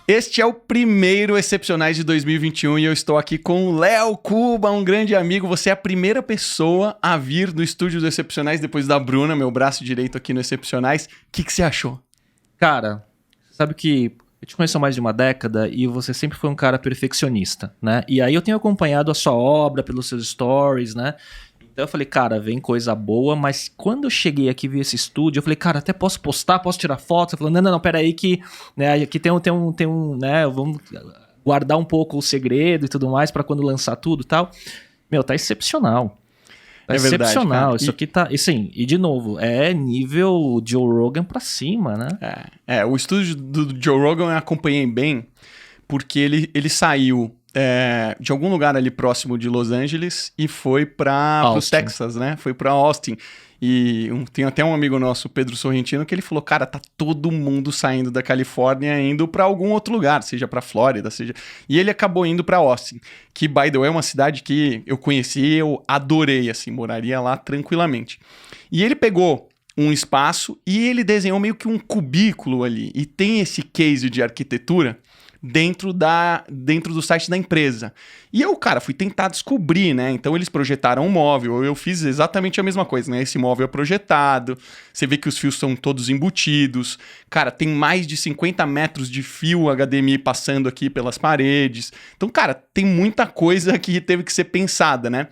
Este é o primeiro Excepcionais de 2021 e eu estou aqui com o Léo Cuba, um grande amigo. Você é a primeira pessoa a vir no estúdio do Excepcionais depois da Bruna, meu braço direito aqui no Excepcionais. O que você achou? Cara, sabe que eu te conheço há mais de uma década e você sempre foi um cara perfeccionista, né? E aí eu tenho acompanhado a sua obra pelos seus stories, né? Então eu falei, cara, vem coisa boa, mas quando eu cheguei aqui e vi esse estúdio, eu falei, cara, até posso postar, posso tirar foto? Você falou, não, pera aí que né, aqui tem um, né, vamos guardar um pouco o segredo e tudo mais pra quando lançar tudo e tal. Meu, tá excepcional. Tá excepcional. Verdade, isso aqui tá, assim, e de novo, é nível Joe Rogan pra cima, né? O estúdio do Joe Rogan eu acompanhei bem, porque ele saiu de algum lugar ali próximo de Los Angeles e foi para o Texas, né? Foi para Austin. E tem até um amigo nosso, Pedro Sorrentino, que ele falou, cara, tá todo mundo saindo da Califórnia indo para algum outro lugar, seja para Flórida, seja... E ele acabou indo para Austin, que, by the way, é uma cidade que eu conheci, eu adorei, assim, moraria lá tranquilamente. E ele pegou um espaço e ele desenhou meio que um cubículo ali. E tem esse case de arquitetura dentro do site da empresa. E eu, cara, fui tentar descobrir, né? Então eles projetaram um móvel, eu fiz exatamente a mesma coisa, né? Esse móvel é projetado, você vê que os fios são todos embutidos, cara, tem mais de 50 metros de fio HDMI passando aqui pelas paredes. Então, cara, tem muita coisa que teve que ser pensada, né?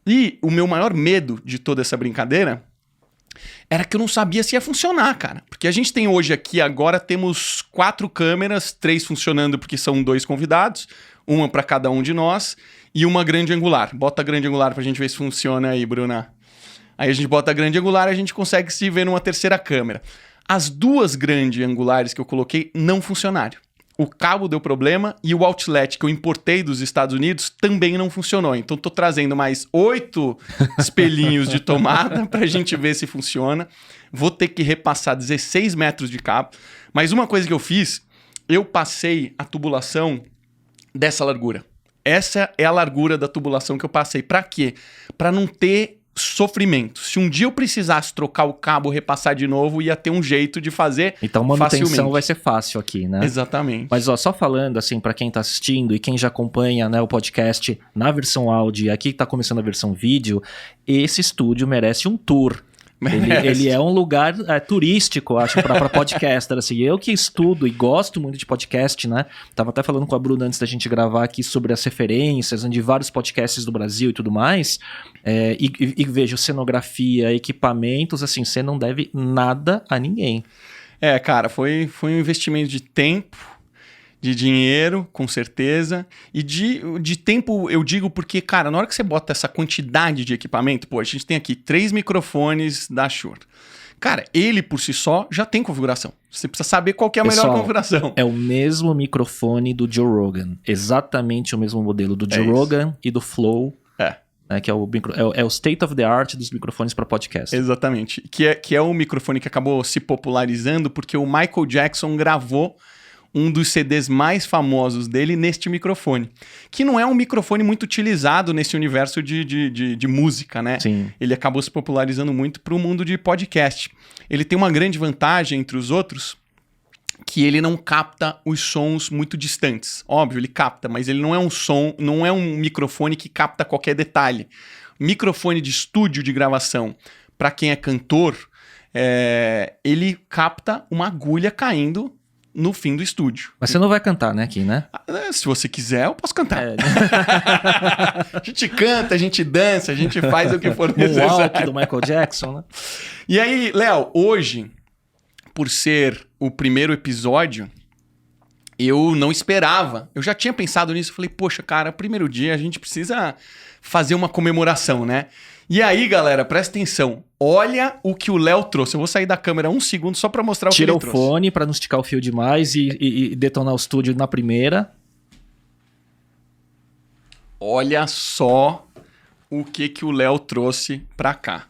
E o meu maior medo de toda essa brincadeira era que eu não sabia se ia funcionar, cara. Porque a gente tem hoje aqui, agora temos 4 câmeras, 3 funcionando porque são 2 convidados, uma para cada um de nós, e uma grande angular. Bota a grande angular pra gente ver se funciona aí, Bruna. Aí a gente bota a grande angular e a gente consegue se ver numa terceira câmera. As 2 grandes angulares que eu coloquei não funcionaram. O cabo deu problema e o outlet que eu importei dos Estados Unidos também não funcionou. Então tô trazendo mais 8 espelhinhos de tomada pra gente ver se funciona. Vou ter que repassar 16 metros de cabo. Mas uma coisa que eu fiz, eu passei a tubulação dessa largura. Essa é a largura da tubulação que eu passei. Pra quê? Pra não ter sofrimento. Se um dia eu precisasse trocar o cabo, repassar de novo, ia ter um jeito de fazer então manutenção facilmente. Vai ser fácil aqui, né? Exatamente. Mas ó, só falando assim pra quem tá assistindo e quem já acompanha, né, o podcast na versão áudio e aqui tá começando a versão vídeo, esse estúdio merece um tour. Ele é um lugar turístico, acho, pra podcaster, assim. Eu que estudo e gosto muito de podcast, né? Tava até falando com a Bruna antes da gente gravar aqui sobre as referências de vários podcasts do Brasil e tudo mais. E vejo cenografia, equipamentos, assim, você não deve nada a ninguém. Cara, foi um investimento de tempo, de dinheiro, com certeza, e de tempo eu digo porque, cara, na hora que você bota essa quantidade de equipamento, pô, a gente tem aqui 3 microfones da Shure. Cara, ele por si só já tem configuração. Você precisa saber qual que é a melhor configuração. É o mesmo microfone do Joe Rogan, exatamente o mesmo modelo do Joe Rogan e do Flow. Né, que é o state of the art dos microfones para podcast. Exatamente, que é um microfone que acabou se popularizando porque o Michael Jackson gravou um dos CDs mais famosos dele neste microfone, que não é um microfone muito utilizado nesse universo de música, né? Sim. Ele acabou se popularizando muito para o mundo de podcast. Ele tem uma grande vantagem entre os outros, que ele não capta os sons muito distantes. Óbvio, ele capta, mas ele não é um microfone que capta qualquer detalhe. Microfone de estúdio de gravação, para quem é cantor, ele capta uma agulha caindo no fim do estúdio. Mas você não vai cantar, né, aqui, né? Se você quiser, eu posso cantar. A gente canta, a gente dança, a gente faz o que for necessário. O walk do Michael Jackson, né? E aí, Léo, hoje, por ser o primeiro episódio, eu não esperava. Eu já tinha pensado nisso, falei, poxa, cara, primeiro dia a gente precisa fazer uma comemoração, né? E aí, galera, presta atenção. Olha o que o Léo trouxe. Eu vou sair da câmera um segundo só pra mostrar o que ele trouxe. Tira o fone pra não esticar o fio demais e detonar o estúdio na primeira. Olha só o que o Léo trouxe pra cá.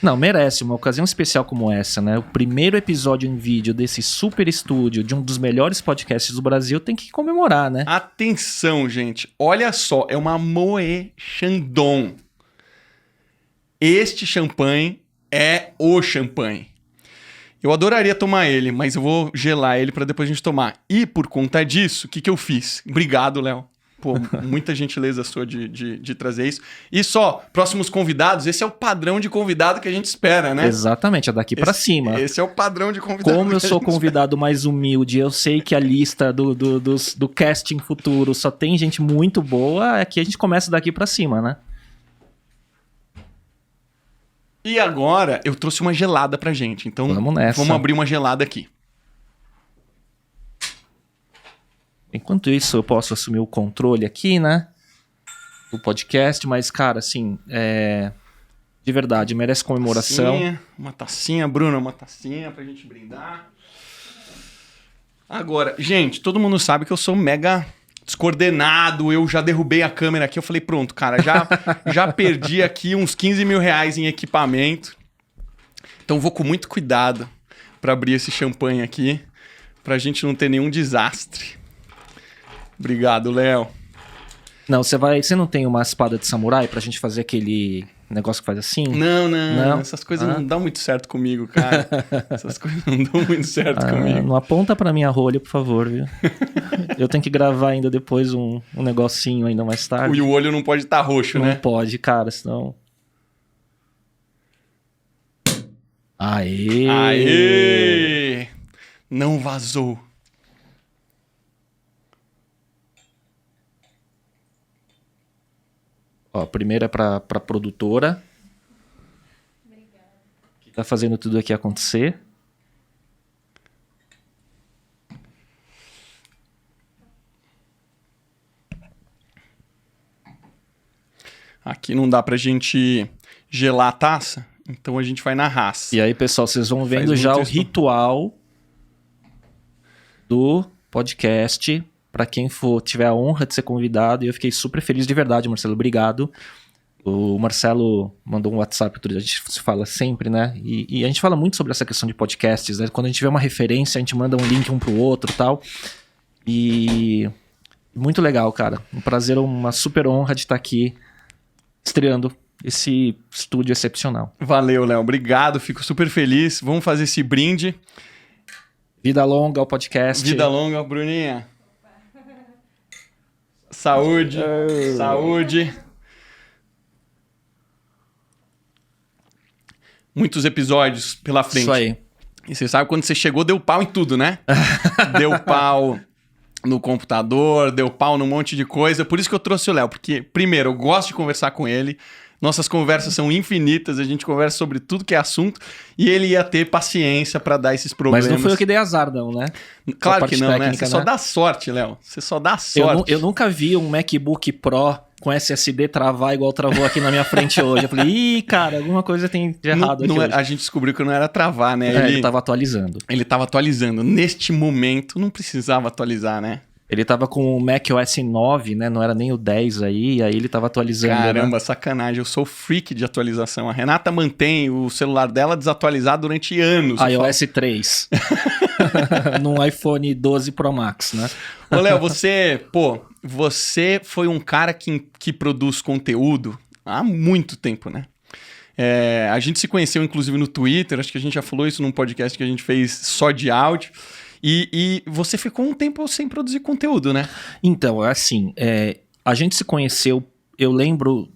Não, merece uma ocasião especial como essa, né? O primeiro episódio em vídeo desse super estúdio de um dos melhores podcasts do Brasil tem que comemorar, né? Atenção, gente. Olha só, é uma Moe Chandon. este champanhe é o champanhe. Eu adoraria tomar ele, mas eu vou gelar ele para depois a gente tomar. E por conta disso, o que eu fiz? Obrigado, Léo. Pô, muita gentileza sua de trazer isso. E só, próximos convidados, esse é o padrão de convidado que a gente espera, né? Exatamente, é daqui pra cima. Esse é o padrão de convidado. Como eu sou convidado mais humilde, eu sei que a lista do casting futuro só tem gente muito boa, aqui a gente começa daqui pra cima, né? E agora, eu trouxe uma gelada pra gente, então vamos nessa. Vamos abrir uma gelada aqui. Enquanto isso, eu posso assumir o controle aqui, né? Do podcast, mas, cara, assim, de verdade, merece comemoração. Uma tacinha, Bruno, uma tacinha pra gente brindar. Agora, gente, todo mundo sabe que eu sou mega descoordenado, eu já derrubei a câmera aqui, eu falei, pronto, cara, já perdi aqui uns 15 mil reais em equipamento. Então vou com muito cuidado pra abrir esse champanhe aqui, pra gente não ter nenhum desastre. Obrigado, Léo. Não, você não tem uma espada de samurai pra gente fazer aquele negócio que faz assim? Não. Essas coisas não dão muito certo comigo, cara. Essas coisas não dão muito certo comigo. Não aponta pra minha rolha, por favor, viu? Eu tenho que gravar ainda depois um negocinho ainda mais tarde. E o olho não pode estar roxo, né? Não pode, cara, senão... Aê! Não vazou. Ó, a primeira é pra produtora. Obrigada. Que tá fazendo tudo aqui acontecer. Aqui não dá pra gente gelar a taça, então a gente vai na raça. E aí, pessoal, vocês vão vendo já o ritual do podcast. Pra quem tiver a honra de ser convidado, e eu fiquei super feliz de verdade, Marcelo, obrigado. O Marcelo mandou um WhatsApp, a gente se fala sempre, né? E a gente fala muito sobre essa questão de podcasts, né? Quando a gente vê uma referência, a gente manda um link um pro outro e tal. E muito legal, cara. Um prazer, uma super honra de estar aqui estreando esse estúdio excepcional. Valeu, Léo. Obrigado, fico super feliz. Vamos fazer esse brinde. Vida longa ao podcast. Vida longa, Bruninha. Saúde, saúde. Muitos episódios pela frente. Isso aí. E você sabe, quando você chegou, deu pau em tudo, né? Deu pau no computador, deu pau num monte de coisa. Por isso que eu trouxe o Léo, porque, primeiro, eu gosto de conversar com ele. Nossas conversas são infinitas, a gente conversa sobre tudo que é assunto, e ele ia ter paciência pra dar esses problemas. Mas não foi eu que dei azar, não, né? Claro que não, técnica, né? Você só dá sorte, Léo. Você só dá sorte. Eu nunca vi um MacBook Pro com SSD travar igual travou aqui na minha frente hoje. Eu falei, ih, cara, alguma coisa tem de errado aqui hoje. A gente descobriu que não era travar, né? Ele tava atualizando. Ele tava atualizando. Neste momento, não precisava atualizar, né? Ele tava com o macOS 9, né? Não era nem o 10 aí, e aí ele tava atualizando. Caramba, né? Sacanagem. Eu sou freak de atualização. A Renata mantém o celular dela desatualizado durante anos. iOS 3. Num iPhone 12 Pro Max, né? Ô, Léo, você foi um cara que produz conteúdo há muito tempo, né? A gente se conheceu, inclusive, no Twitter. Acho que a gente já falou isso num podcast que a gente fez só de áudio. E você ficou um tempo sem produzir conteúdo, né? Então, assim, a gente se conheceu, eu lembro,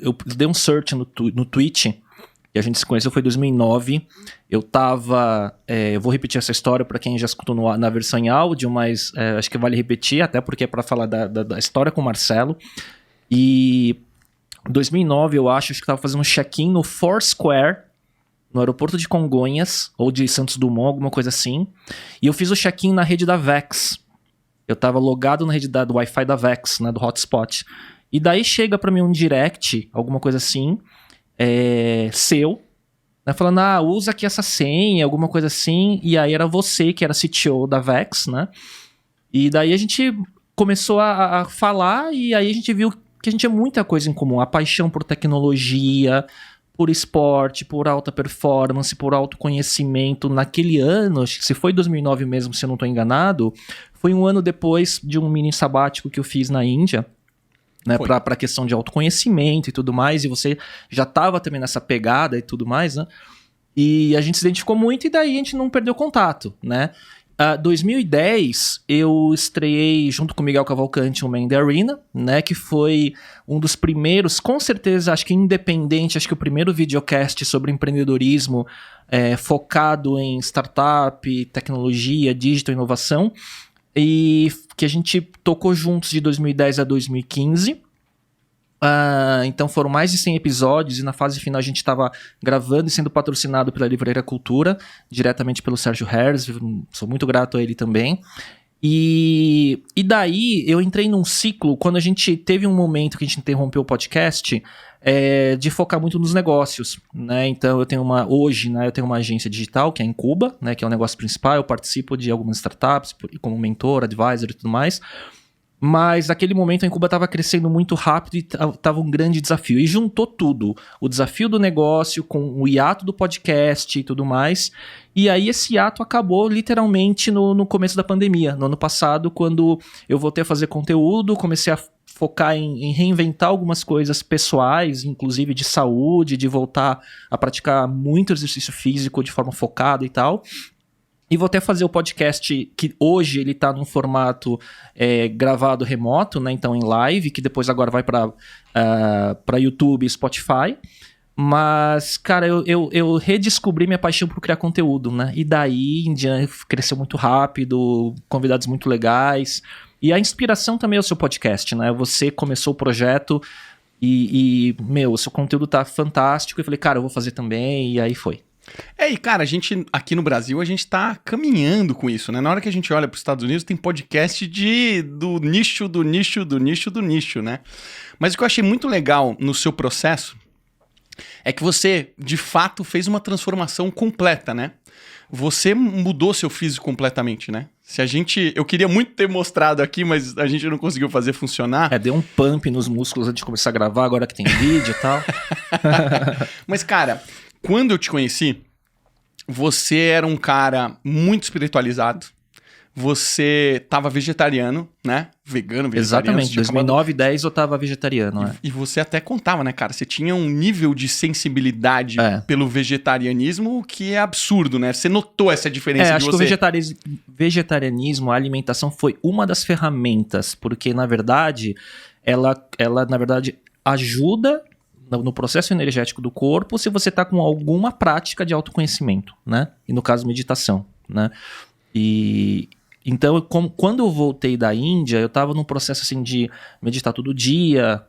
eu dei um search no Twitch, e a gente se conheceu foi em 2009, eu tava, eu vou repetir essa história para quem já escutou na versão em áudio, mas acho que vale repetir, até porque é para falar da história com o Marcelo, e em 2009 eu acho que tava fazendo um check-in no Foursquare, no aeroporto de Congonhas, ou de Santos Dumont, alguma coisa assim. E eu fiz o check-in na rede da Vex. Eu tava logado na rede do Wi-Fi da Vex, né, do hotspot. E daí chega pra mim um direct, alguma coisa assim, seu, né, falando, usa aqui essa senha, alguma coisa assim. E aí era você que era CTO da Vex, né? E daí a gente começou a falar, e aí a gente viu que a gente tinha muita coisa em comum. A paixão por tecnologia, por esporte, por alta performance, por autoconhecimento. Naquele ano, acho que se foi 2009 mesmo, se eu não estou enganado, foi um ano depois de um mini sabático que eu fiz na Índia. né, para a questão de autoconhecimento e tudo mais, e você já estava também nessa pegada e tudo mais, né? E a gente se identificou muito e daí a gente não perdeu contato, né? 2010, eu estreiei junto com o Miguel Cavalcante o Man in the Arena, né, que foi um dos primeiros, com certeza, acho que independente, acho que o primeiro videocast sobre empreendedorismo focado em startup, tecnologia, digital, inovação, e que a gente tocou juntos de 2010 a 2015. Então foram mais de 100 episódios e na fase final a gente estava gravando e sendo patrocinado pela Livraria Cultura, diretamente pelo Sérgio Harris, sou muito grato a ele também. E daí eu entrei num ciclo, quando a gente teve um momento que a gente interrompeu o podcast, de focar muito nos negócios, né? Então eu tenho hoje eu tenho uma agência digital, que é a Incuba, né? Que é o negócio principal, eu participo de algumas startups como mentor, advisor e tudo mais. Mas naquele momento a Incuba estava crescendo muito rápido e estava um grande desafio. E juntou tudo. O desafio do negócio com o hiato do podcast e tudo mais. E aí esse hiato acabou literalmente no começo da pandemia. No ano passado, quando eu voltei a fazer conteúdo, comecei a focar em reinventar algumas coisas pessoais, inclusive de saúde, de voltar a praticar muito exercício físico de forma focada e tal. E vou até fazer o podcast, que hoje ele tá num formato gravado remoto, né? Então em live, que depois agora vai para YouTube e Spotify. Mas, cara, eu redescobri minha paixão por criar conteúdo, né? E daí em diante cresceu muito rápido, convidados muito legais. E a inspiração também é o seu podcast, né? Você começou o projeto e o seu conteúdo tá fantástico. Eu falei, cara, eu vou fazer também, e aí foi. E cara, a gente, aqui no Brasil, a gente tá caminhando com isso, né? Na hora que a gente olha para os Estados Unidos, tem podcast do nicho, né? Mas o que eu achei muito legal no seu processo é que você, de fato, fez uma transformação completa, né? Você mudou seu físico completamente, né? Eu queria muito ter mostrado aqui, mas a gente não conseguiu fazer funcionar. Deu um pump nos músculos antes de começar a gravar, agora que tem vídeo e tal. Mas, cara, quando eu te conheci, você era um cara muito espiritualizado. Você tava vegetariano, né? Vegano, vegetariano. Exatamente, 2009 e 2010 eu tava vegetariano, né? E você até contava, né, cara? Você tinha um nível de sensibilidade pelo vegetarianismo que é absurdo, né? Você notou essa diferença de você. Acho que o vegetarianismo, a alimentação foi uma das ferramentas, porque, na verdade, ela na verdade, ajuda no processo energético do corpo se você tá com alguma prática de autoconhecimento, né? E no caso, meditação, né? Então, quando eu voltei da Índia, eu tava num processo assim de meditar todo dia,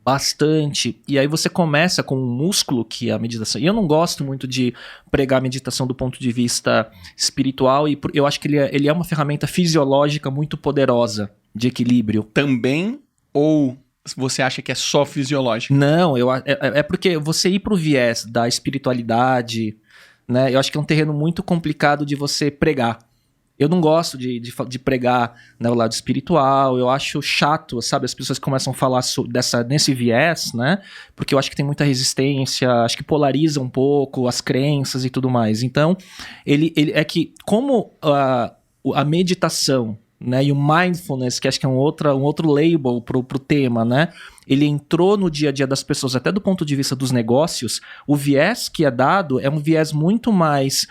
bastante, e aí você começa com um músculo que é a meditação. E eu não gosto muito de pregar a meditação do ponto de vista espiritual, e eu acho que ele é uma ferramenta fisiológica muito poderosa de equilíbrio. Também, ou você acha que é só fisiológico? Não, é porque você ir pro viés da espiritualidade, né? Eu acho que é um terreno muito complicado de você pregar. Eu não gosto de pregar, né, o lado espiritual, eu acho chato, sabe, as pessoas que começam a falar nesse viés, né, porque eu acho que tem muita resistência, acho que polariza um pouco as crenças e tudo mais. Então, ele é que como a meditação, né, e o mindfulness, que acho que é um outro label pro tema, né, ele entrou no dia a dia das pessoas, até do ponto de vista dos negócios, o viés que é dado é um viés muito mais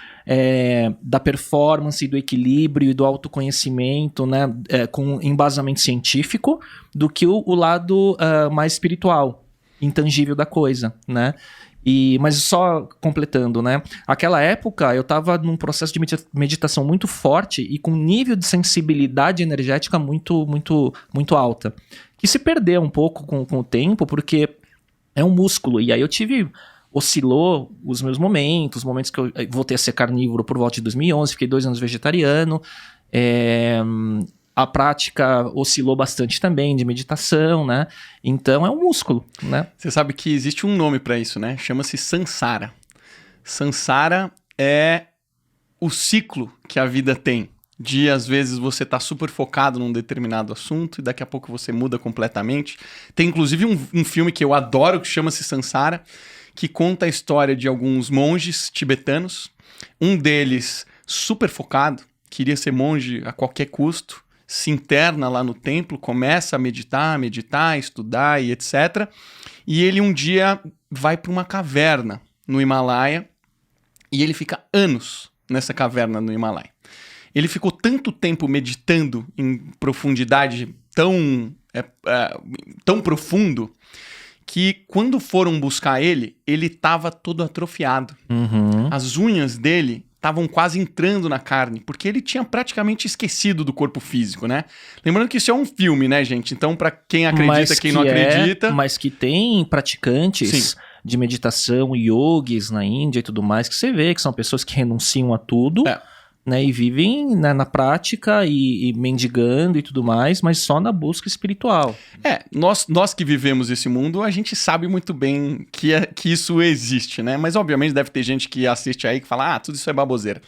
da performance, do equilíbrio e do autoconhecimento, né, com embasamento científico, do que o lado mais espiritual, intangível da coisa, né? Mas só completando, né? Aquela época eu estava num processo de meditação muito forte e com um nível de sensibilidade energética muito, muito, muito alta. Que se perdeu um pouco com o tempo, porque é um músculo. E aí oscilou os meus momentos que eu voltei a ser carnívoro por volta de 2011, fiquei 2 anos vegetariano. A prática oscilou bastante também de meditação, né? Então é um músculo, né? Você sabe que existe um nome para isso, né? Chama-se Sansara. Sansara é o ciclo que a vida tem. De, às vezes, você tá super focado num determinado assunto e daqui a pouco você muda completamente. Tem, inclusive, um filme que eu adoro que chama-se Sansara, que conta a história de alguns monges tibetanos. Um deles super focado, queria ser monge a qualquer custo, se interna lá no templo, começa a meditar, estudar e etc. E ele um dia vai para uma caverna no Himalaia e ele fica anos nessa caverna no Himalaia. Ele ficou tanto tempo meditando em profundidade tão profundo que quando foram buscar ele estava todo atrofiado. Uhum. As unhas dele estavam quase entrando na carne, porque ele tinha praticamente esquecido do corpo físico, né? Lembrando que isso é um filme, né, gente? Então, para quem acredita, quem não acredita... Mas que tem praticantes... Sim. De meditação, yogis na Índia e tudo mais, que você vê que são pessoas que renunciam a tudo, né, e vivem, né, na prática e mendigando e tudo mais, mas só na busca espiritual. Nós que vivemos esse mundo, a gente sabe muito bem que isso existe, né? Mas obviamente deve ter gente que assiste aí que fala, tudo isso é baboseira.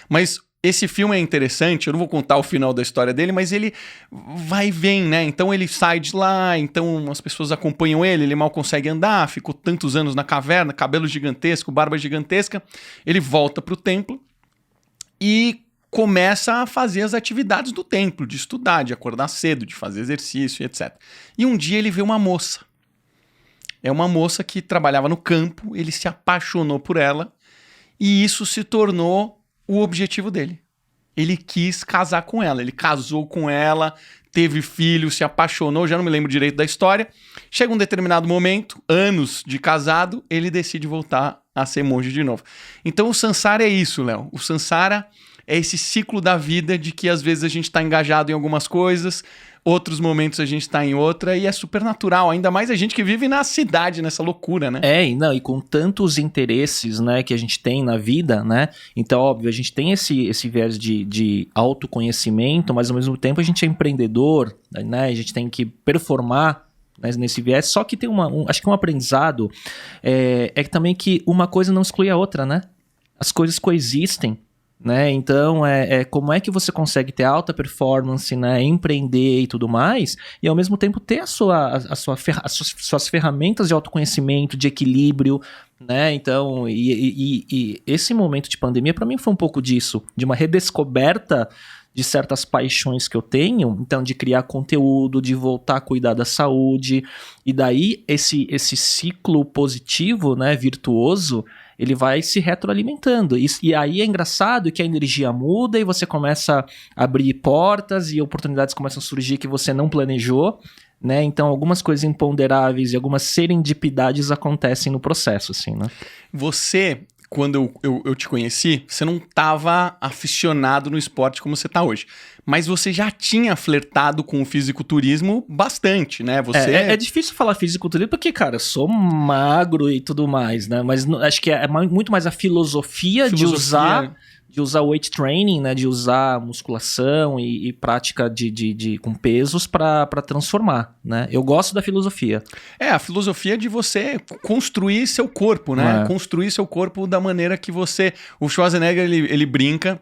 Mas esse filme é interessante, eu não vou contar o final da história dele, mas ele vai e vem, né? Então ele sai de lá, então as pessoas acompanham ele mal consegue andar, ficou tantos anos na caverna, cabelo gigantesco, barba gigantesca. Ele volta pro templo e começa a fazer as atividades do templo, de estudar, de acordar cedo, de fazer exercício, etc. E um dia ele vê uma moça. É uma moça que trabalhava no campo, ele se apaixonou por ela e isso se tornou o objetivo dele. Ele quis casar com ela, ele casou com ela, teve filho, se apaixonou, já não me lembro direito da história. Chega um determinado momento, anos de casado, ele decide voltar a ser monge de novo. Então o Sansara é isso, Léo. O Sansara é esse ciclo da vida de que às vezes a gente está engajado em algumas coisas, outros momentos a gente está em outra, e é super natural, ainda mais a gente que vive na cidade, nessa loucura, né? E com tantos interesses, né, que a gente tem na vida, né, então, óbvio, a gente tem esse viés de autoconhecimento, mas ao mesmo tempo a gente é empreendedor, né, a gente tem que performar, né, nesse viés, só que tem acho que um aprendizado é também que uma coisa não exclui a outra, né, as coisas coexistem, né? Então, como é que você consegue ter alta performance, né? Empreender e tudo mais, e ao mesmo tempo ter as suas ferramentas de autoconhecimento, de equilíbrio, né? Então, e esse momento de pandemia, para mim, foi um pouco disso, de uma redescoberta de certas paixões que eu tenho, então de criar conteúdo, de voltar a cuidar da saúde, e daí esse ciclo positivo, né, virtuoso, ele vai se retroalimentando. E aí é engraçado que a energia muda e você começa a abrir portas e oportunidades começam a surgir que você não planejou, né? Então algumas coisas imponderáveis e algumas serendipidades acontecem no processo, assim, né? Você, quando eu te conheci, você não estava aficionado no esporte como você está hoje. Mas você já tinha flertado com o fisiculturismo bastante, né? É difícil falar fisiculturismo porque, cara, eu sou magro e tudo mais, né? Mas acho que é muito mais a filosofia. de usar weight training, né? De usar musculação e prática com pesos para transformar, né? Eu gosto da filosofia. A filosofia de você construir seu corpo, né? Construir seu corpo da maneira que você... O Schwarzenegger, ele brinca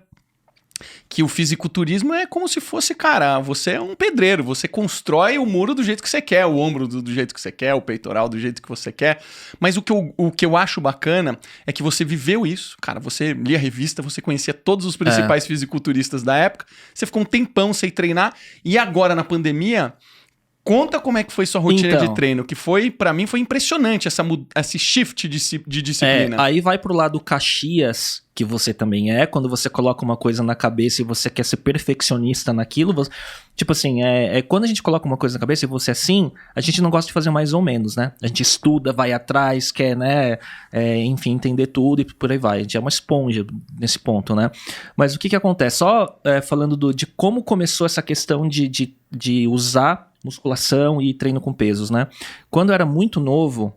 que o fisiculturismo é como se fosse, cara, você é um pedreiro, você constrói o muro do jeito que você quer, o ombro do jeito que você quer, o peitoral do jeito que você quer, mas o que eu acho bacana é que você viveu isso, cara, você lia a revista, você conhecia todos os principais fisiculturistas da época, você ficou um tempão sem treinar, e agora na pandemia... Conta como é que foi sua rotina de treino, que foi, pra mim, foi impressionante esse shift de disciplina. Aí vai pro lado Caxias, que você também quando você coloca uma coisa na cabeça e você quer ser perfeccionista naquilo, tipo assim, quando a gente coloca uma coisa na cabeça e você é assim, a gente não gosta de fazer mais ou menos, né? A gente estuda, vai atrás, quer, né, enfim, entender tudo e por aí vai. A gente é uma esponja nesse ponto, né? Mas o que acontece? Só falando de como começou essa questão de usar musculação e treino com pesos, né? Quando eu era muito novo,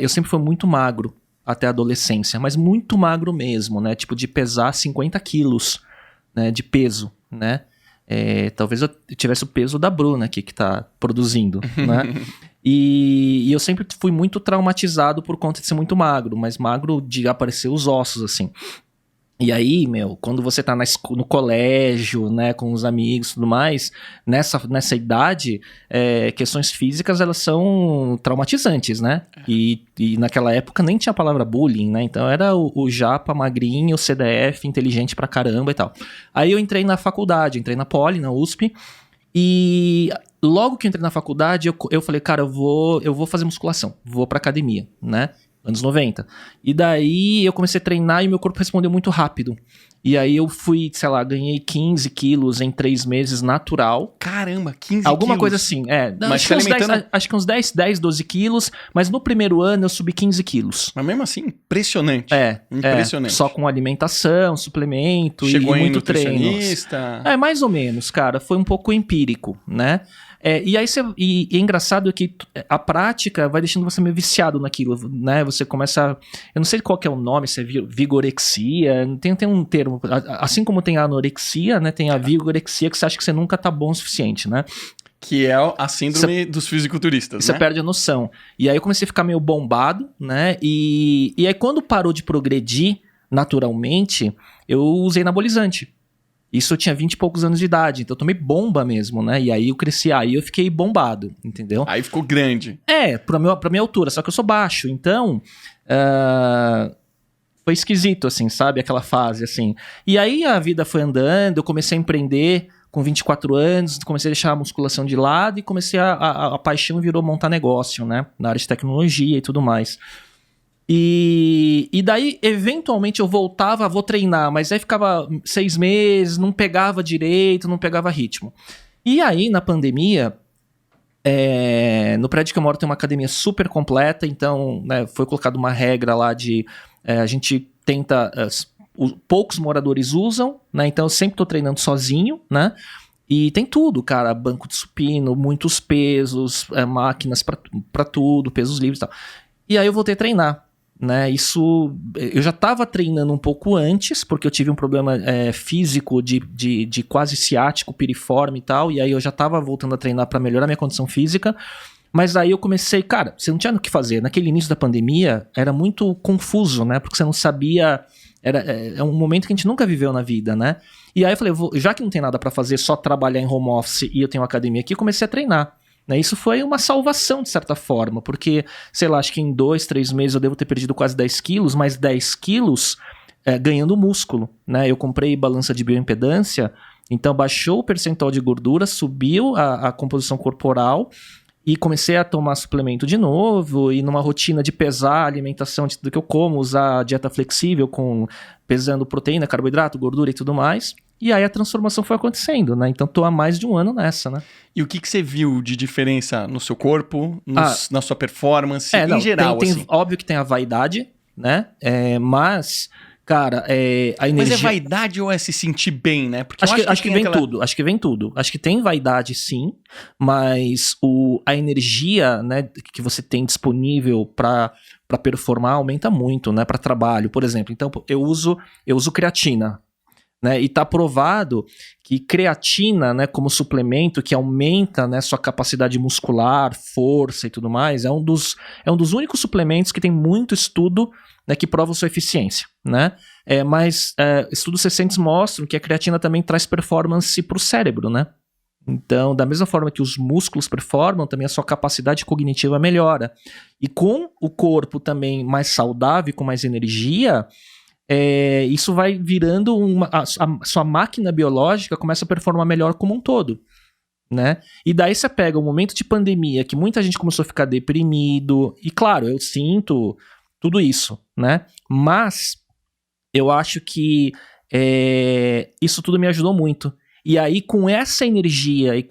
eu sempre fui muito magro até a adolescência, mas muito magro mesmo, né? Tipo, de pesar 50 quilos, né? De peso, né? Talvez eu tivesse o peso da Bruna aqui, que tá produzindo, né? E eu sempre fui muito traumatizado por conta de ser muito magro, mas magro de aparecer os ossos, assim. E aí, quando você tá no colégio, né, com os amigos e tudo mais, nessa idade, questões físicas, elas são traumatizantes, né? E naquela época nem tinha a palavra bullying, né? Então era o japa magrinho, o CDF, inteligente pra caramba e tal. Aí eu entrei na faculdade, entrei na Poli, na USP, E logo que eu entrei na faculdade, eu falei, cara, eu vou fazer musculação, vou pra academia, né? Anos 90. E daí eu comecei a treinar e meu corpo respondeu muito rápido. E aí eu fui, sei lá, ganhei 15 quilos em 3 meses natural. Caramba, 15 Alguma quilos? coisa assim, Mas acho que uns 10, 12 quilos, mas no primeiro ano eu subi 15 quilos. Mas mesmo assim, impressionante. Impressionante. Só com alimentação, suplemento e muito treino. Mais ou menos, cara. Foi um pouco empírico, né? E aí e é engraçado que a prática vai deixando você meio viciado naquilo, né? Você começa... Eu não sei qual que é o nome, se é vigorexia, tem um termo. Assim como tem a anorexia, né? Tem a vigorexia, que você acha que você nunca tá bom o suficiente, né? Que é a síndrome dos fisiculturistas, né? Você perde a noção. E aí eu comecei a ficar meio bombado, né? E aí quando parou de progredir naturalmente, eu usei anabolizante. Isso eu tinha 20 e poucos anos de idade, então eu tomei bomba mesmo, né? E aí eu cresci, aí eu fiquei bombado, entendeu? Aí ficou grande. Pra minha altura, só que eu sou baixo, então... foi esquisito, assim, sabe? Aquela fase, assim. E aí a vida foi andando, eu comecei a empreender com 24 anos, comecei a deixar a musculação de lado e comecei a paixão virou montar negócio, né? Na área de tecnologia e tudo mais. E daí, eventualmente, eu voltava, vou treinar, mas aí ficava 6 meses, não pegava direito, não pegava ritmo. E aí, na pandemia, no prédio que eu moro tem uma academia super completa, então, né, foi colocada uma regra lá de... a gente tenta... poucos moradores usam, né, então eu sempre tô treinando sozinho, né? E tem tudo, cara, banco de supino, muitos pesos, máquinas pra tudo, pesos livres e tal. E aí eu voltei a treinar. Né, isso eu já estava treinando um pouco antes, porque eu tive um problema físico de quase ciático, piriforme e tal, e aí eu já estava voltando a treinar para melhorar minha condição física, mas aí eu comecei, cara, você não tinha o que fazer, naquele início da pandemia era muito confuso, né, porque você não sabia, é um momento que a gente nunca viveu na vida, né, e aí eu falei, já que não tem nada para fazer, só trabalhar em home office e eu tenho uma academia aqui, eu comecei a treinar. Isso foi uma salvação, de certa forma, porque, sei lá, acho que em 2, 3 meses eu devo ter perdido quase 10 quilos, mas 10 quilos ganhando músculo, né? Eu comprei balança de bioimpedância, então baixou o percentual de gordura, subiu a composição corporal e comecei a tomar suplemento de novo e numa rotina de pesar a alimentação do que eu como, usar dieta flexível pesando proteína, carboidrato, gordura e tudo mais. E aí a transformação foi acontecendo, né? Então tô há mais de um ano nessa, né? E o que você viu de diferença no seu corpo, na sua performance, em geral, assim? Óbvio que tem a vaidade, né? Mas, cara, a energia... Mas é vaidade ou é se sentir bem, né? Porque acho que vem tudo, acho que vem tudo. Acho que tem vaidade, sim, mas a energia, né, que você tem disponível para performar aumenta muito, né? Para trabalho, por exemplo. Então, eu uso creatina. Né, e está provado que creatina, né, como suplemento que aumenta, né, sua capacidade muscular, força e tudo mais, é um dos únicos suplementos que tem muito estudo, né, que prova sua eficiência. Né? Mas estudos recentes mostram que a creatina também traz performance para o cérebro. Né? Então, da mesma forma que os músculos performam, também a sua capacidade cognitiva melhora. E com o corpo também mais saudável, com mais energia... isso vai virando a sua máquina biológica começa a performar melhor como um todo, né? E daí você pega um momento de pandemia que muita gente começou a ficar deprimido, e claro, eu sinto tudo isso, né? Mas eu acho que isso tudo me ajudou muito. E aí com essa energia e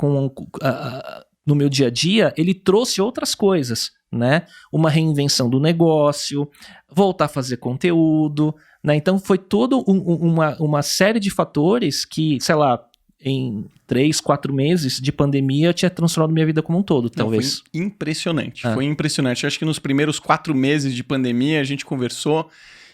no meu dia a dia, ele trouxe outras coisas, né? Uma reinvenção do negócio, voltar a fazer conteúdo, né? Então foi toda uma série de fatores que, sei lá, em 3, 4 meses de pandemia tinha transformado minha vida como um todo, talvez. Foi impressionante, foi impressionante. Eu acho que nos primeiros 4 meses de pandemia a gente conversou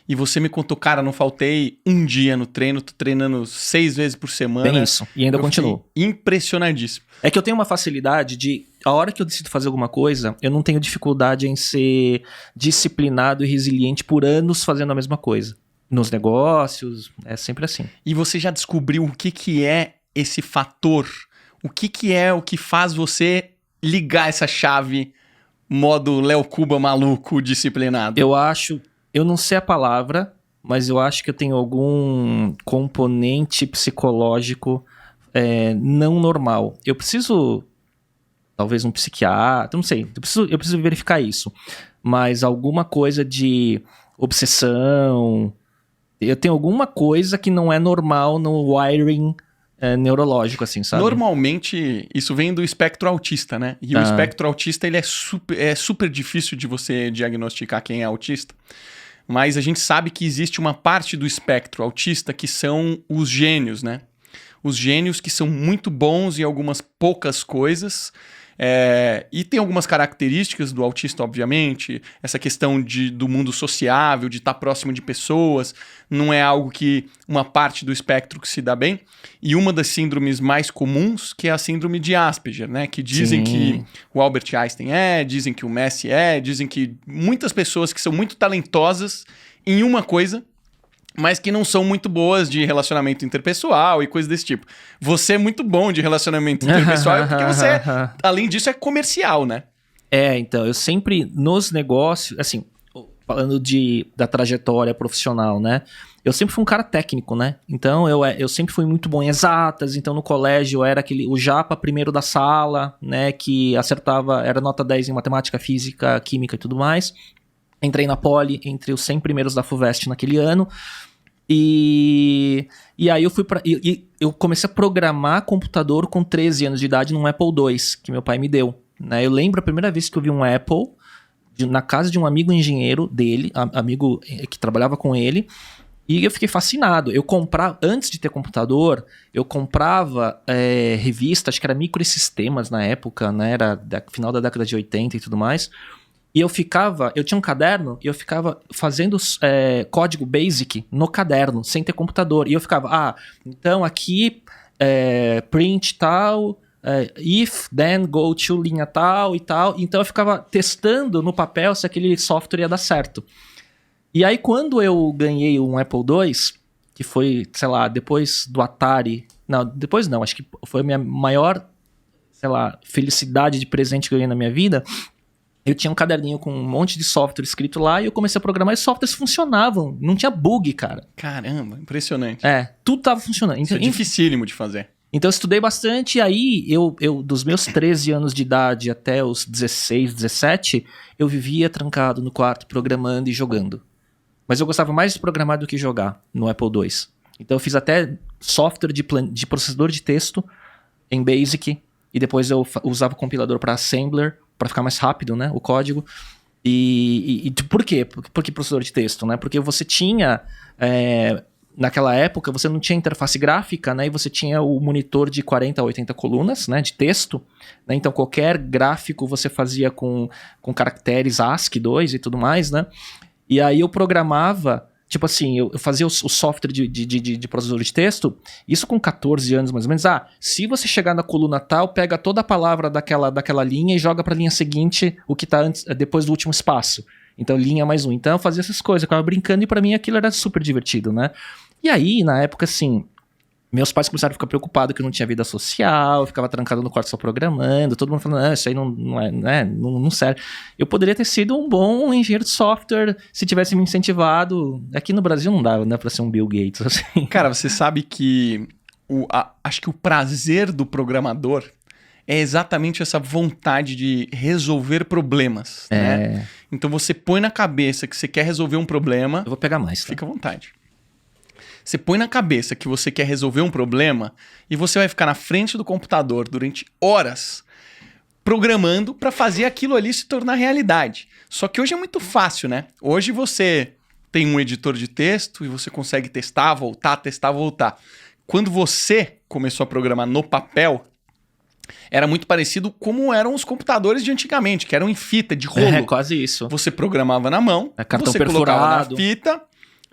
e você me contou, cara, não faltei um dia no treino, tô treinando 6 vezes por semana. Bem isso, e ainda continuo. Impressionadíssimo. É que eu tenho uma facilidade de, a hora que eu decido fazer alguma coisa, eu não tenho dificuldade em ser disciplinado e resiliente por anos fazendo a mesma coisa. Nos negócios, é sempre assim. E você já descobriu o que é esse fator? O que é o que faz você ligar essa chave modo Léo Cuba maluco disciplinado? Eu não sei a palavra, mas eu acho que eu tenho algum componente psicológico não normal. Eu preciso, talvez um psiquiatra, não sei, eu preciso verificar isso. Mas alguma coisa de obsessão, eu tenho alguma coisa que não é normal no wiring neurológico, assim, sabe? Normalmente, isso vem do espectro autista, né? E o espectro autista, ele é super difícil de você diagnosticar quem é autista. Mas a gente sabe que existe uma parte do espectro autista que são os gênios, né? Os gênios que são muito bons em algumas poucas coisas. E tem algumas características do autista, obviamente. Essa questão do mundo sociável, de estar próximo de pessoas, não é algo que uma parte do espectro que se dá bem. E uma das síndromes mais comuns, que é a síndrome de Asperger, né? Que dizem que o Albert Einstein dizem que o Messi dizem que muitas pessoas que são muito talentosas em uma coisa, mas que não são muito boas de relacionamento interpessoal e coisas desse tipo. Você é muito bom de relacionamento interpessoal porque você, além disso, é comercial, né? Então, eu sempre, nos negócios, assim, falando da trajetória profissional, né? Eu sempre fui um cara técnico, né? Então, eu sempre fui muito bom em exatas. Então, no colégio, eu era o japa primeiro da sala, né? Que acertava, era nota 10 em matemática, física, química e tudo mais. Entrei na Poli entre os 100 primeiros da FUVEST naquele ano. E aí eu comecei a programar computador com 13 anos de idade num Apple II, que meu pai me deu. Né? Eu lembro a primeira vez que eu vi um Apple na casa de um amigo engenheiro dele, amigo que trabalhava com ele, e eu fiquei fascinado. Eu comprava, antes de ter computador, eu comprava revista, acho que era Microsistemas na época, né? Era final da década de 80 e tudo mais. E eu tinha um caderno e eu ficava fazendo código basic no caderno, sem ter computador. E eu ficava, então aqui print tal, if, then, go to linha tal e tal. Então eu ficava testando no papel se aquele software ia dar certo. E aí quando eu ganhei um Apple II, que foi, sei lá, depois do Atari... Não, depois não, acho que foi a minha maior, sei lá, felicidade de presente que eu ganhei na minha vida... Eu tinha um caderninho com um monte de software escrito lá e eu comecei a programar e os softwares funcionavam. Não tinha bug, cara. Caramba, impressionante. Tudo tava funcionando. Isso é dificílimo de fazer. Então eu estudei bastante e aí eu dos meus 13 anos de idade até os 16, 17, eu vivia trancado no quarto programando e jogando. Mas eu gostava mais de programar do que jogar no Apple II. Então eu fiz até software de processador de texto em Basic e depois eu usava o compilador para Assembler, para ficar mais rápido, né, o código. E por quê? Por que processador de texto, né? Porque você tinha, naquela época, você não tinha interface gráfica, né? E você tinha o monitor de 40 a 80 colunas, né, de texto. Né? Então, qualquer gráfico você fazia com caracteres ASCII 2 e tudo mais, né? E aí eu programava... Tipo assim, eu fazia o software de processador de texto, isso com 14 anos mais ou menos. Se você chegar na coluna tal, pega toda a palavra daquela linha e joga para a linha seguinte o que está depois do último espaço. Então, linha mais um. Então, eu fazia essas coisas, eu ficava brincando e para mim aquilo era super divertido, né? E aí, na época, assim... Meus pais começaram a ficar preocupados que eu não tinha vida social, eu ficava trancado no quarto só programando, todo mundo falando, isso aí não serve. Eu poderia ter sido um bom engenheiro de software se tivesse me incentivado. Aqui no Brasil não dava, né, pra ser um Bill Gates, assim. Cara, você sabe que acho que o prazer do programador é exatamente essa vontade de resolver problemas, né? Então você põe na cabeça que você quer resolver um problema... Eu vou pegar mais, tá? Fica à vontade. Você põe na cabeça que você quer resolver um problema e você vai ficar na frente do computador durante horas programando para fazer aquilo ali se tornar realidade. Só que hoje é muito fácil, né? Hoje você tem um editor de texto e você consegue testar, voltar. Quando você começou a programar no papel, era muito parecido como eram os computadores de antigamente, que eram em fita, de rolo. Quase isso. Você programava na mão, cartão você perfurado. Colocava na fita...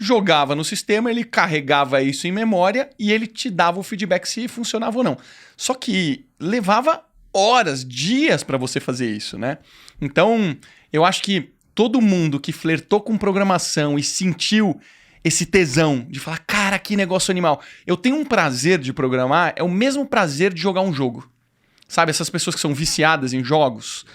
Jogava no sistema, ele carregava isso em memória e ele te dava o feedback se funcionava ou não. Só que levava horas, dias para você fazer isso, né? Então, eu acho que todo mundo que flertou com programação e sentiu esse tesão de falar, cara, que negócio animal. Eu tenho um prazer de programar, é o mesmo prazer de jogar um jogo. Sabe, essas pessoas que são viciadas em jogos...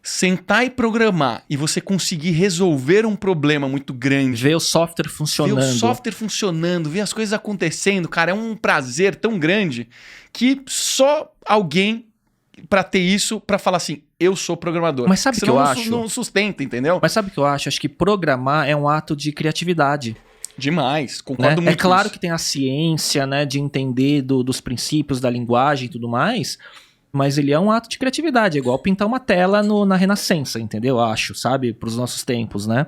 sentar e programar e você conseguir resolver um problema muito grande. Ver o software funcionando. Ver o software funcionando, ver as coisas acontecendo, cara, é um prazer tão grande que só alguém pra ter isso, pra falar assim, eu sou programador. Mas sabe o que eu acho? Não sustenta, entendeu? Mas sabe o que eu acho? Acho que programar é um ato de criatividade. Demais, concordo muito É claro com isso. que tem a ciência, né, de entender dos princípios da linguagem e tudo mais, mas ele é um ato de criatividade, é igual pintar uma tela na Renascença, entendeu? Acho, sabe? Para os nossos tempos, né?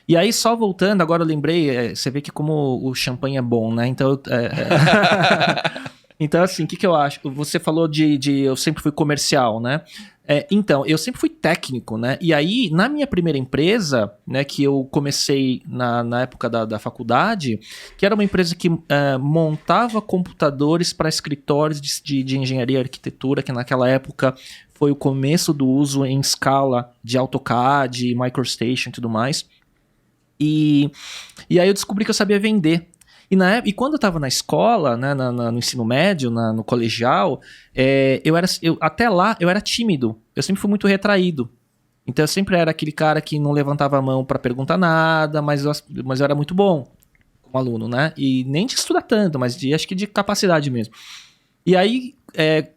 E aí, só voltando, agora eu lembrei, você vê que como o champanhe é bom, né? Então, então assim, o que eu acho? Você falou de eu sempre fui comercial, né? Então, eu sempre fui técnico, né? E aí, na minha primeira empresa, né, que eu comecei na época da faculdade, que era uma empresa que montava computadores para escritórios de engenharia e arquitetura, que naquela época foi o começo do uso em escala de AutoCAD, MicroStation e tudo mais. E aí eu descobri que eu sabia vender. E quando eu estava na escola, né, no ensino médio, no colegial, até lá eu era tímido. Eu sempre fui muito retraído. Então eu sempre era aquele cara que não levantava a mão para perguntar nada, mas eu era muito bom como aluno, né? E nem de estudar tanto, mas acho que de capacidade mesmo. E aí,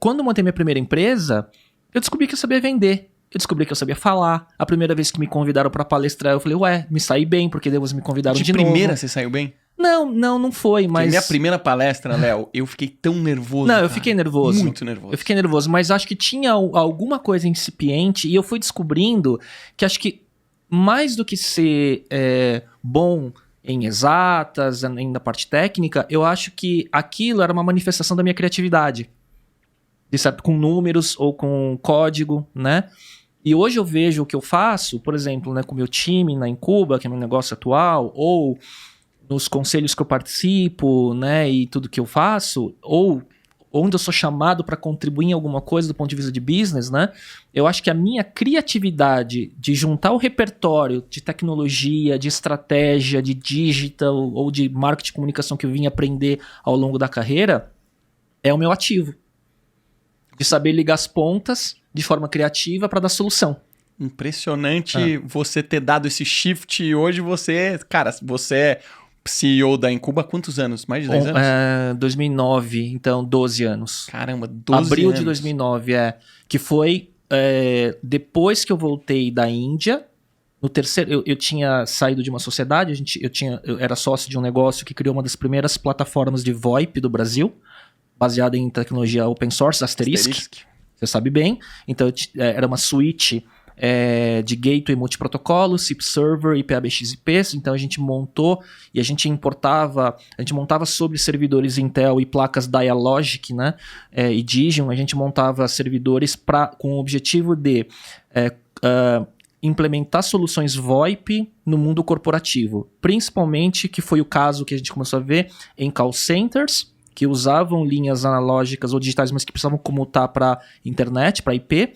quando eu montei minha primeira empresa, eu descobri que eu sabia vender. Eu descobri que eu sabia falar. A primeira vez que me convidaram para palestrar, eu falei, me saí bem, porque depois me convidaram de novo. De primeira você saiu bem? Não foi, mas... Minha primeira palestra, Léo, eu fiquei tão nervoso. Não, cara. eu fiquei nervoso. Muito nervoso. Eu fiquei nervoso, mas acho que tinha alguma coisa incipiente e eu fui descobrindo que acho que mais do que ser bom em exatas, na parte técnica, eu acho que aquilo era uma manifestação da minha criatividade. Com números ou com código, né? E hoje eu vejo o que eu faço, por exemplo, né, com o meu time na Incuba, que é meu negócio atual, ou nos conselhos que eu participo, né, e tudo que eu faço, ou onde eu sou chamado para contribuir em alguma coisa do ponto de vista de business, né, eu acho que a minha criatividade de juntar o repertório de tecnologia, de estratégia, de digital ou de marketing e comunicação que eu vim aprender ao longo da carreira é o meu ativo. De saber ligar as pontas de forma criativa para dar solução. Impressionante você ter dado esse shift e hoje você é CEO da Incuba há quantos anos? Mais de 10 anos? 2009, então 12 anos. Caramba, 12 anos. Abril de 2009, que foi depois que eu voltei da Índia. No terceiro, eu tinha saído de uma sociedade, eu era sócio de um negócio que criou uma das primeiras plataformas de VoIP do Brasil, baseada em tecnologia open source, Asterisk. Você sabe bem. Então, era uma suíte de gateway multiprotocolo, SIP server e PABX-IPs. Então, a gente montou e a gente montava sobre servidores Intel e placas Dialogic, né? E Digium. A gente montava servidores com o objetivo de implementar soluções VoIP no mundo corporativo. Principalmente, que foi o caso que a gente começou a ver em call centers, que usavam linhas analógicas ou digitais, mas que precisavam comutar para internet, para IP,